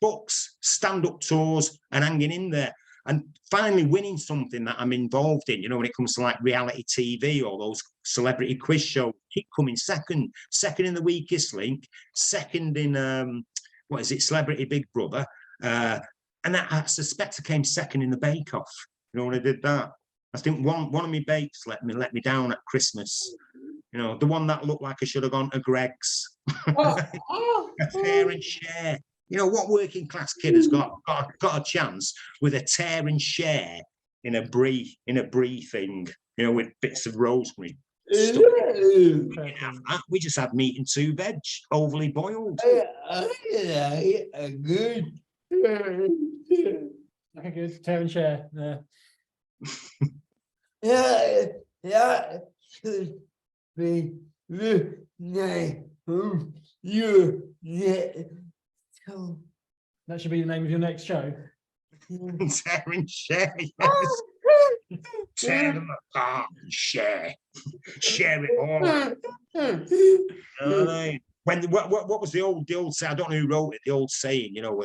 [SPEAKER 2] Books, stand-up tours, and hanging in there, and finally winning something that I'm involved in. You know, when it comes to like reality TV or those celebrity quiz shows, keep coming second in The Weakest Link, second in what is it, Celebrity Big Brother, and I suspect I came second in the Bake Off. You know, when I did that. I think one of my bakes let me down at Christmas. You know, the one that looked like I should have gone to Greg's. A tear and share. You know, what working class kid has got a chance with a tear and share in a brie thing, you know, with bits of rosemary. We just had meat and 2 veg, overly boiled.
[SPEAKER 3] A good.
[SPEAKER 1] Like a good tear and share.
[SPEAKER 3] Yeah, should be the name of your so
[SPEAKER 1] That should be the name of your next show.
[SPEAKER 2] Tear and share, yes. Tear them apart and share it all. You know what I mean? What was the old saying? I don't know who wrote it. The old saying, you know,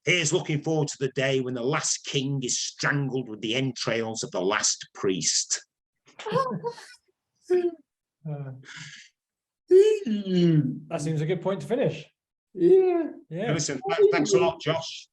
[SPEAKER 2] here's looking forward to the day when the last king is strangled with the entrails of the last priest.
[SPEAKER 1] That seems a good point to finish.
[SPEAKER 3] Yeah.
[SPEAKER 1] Yeah.
[SPEAKER 2] Listen, thanks a lot, Josh.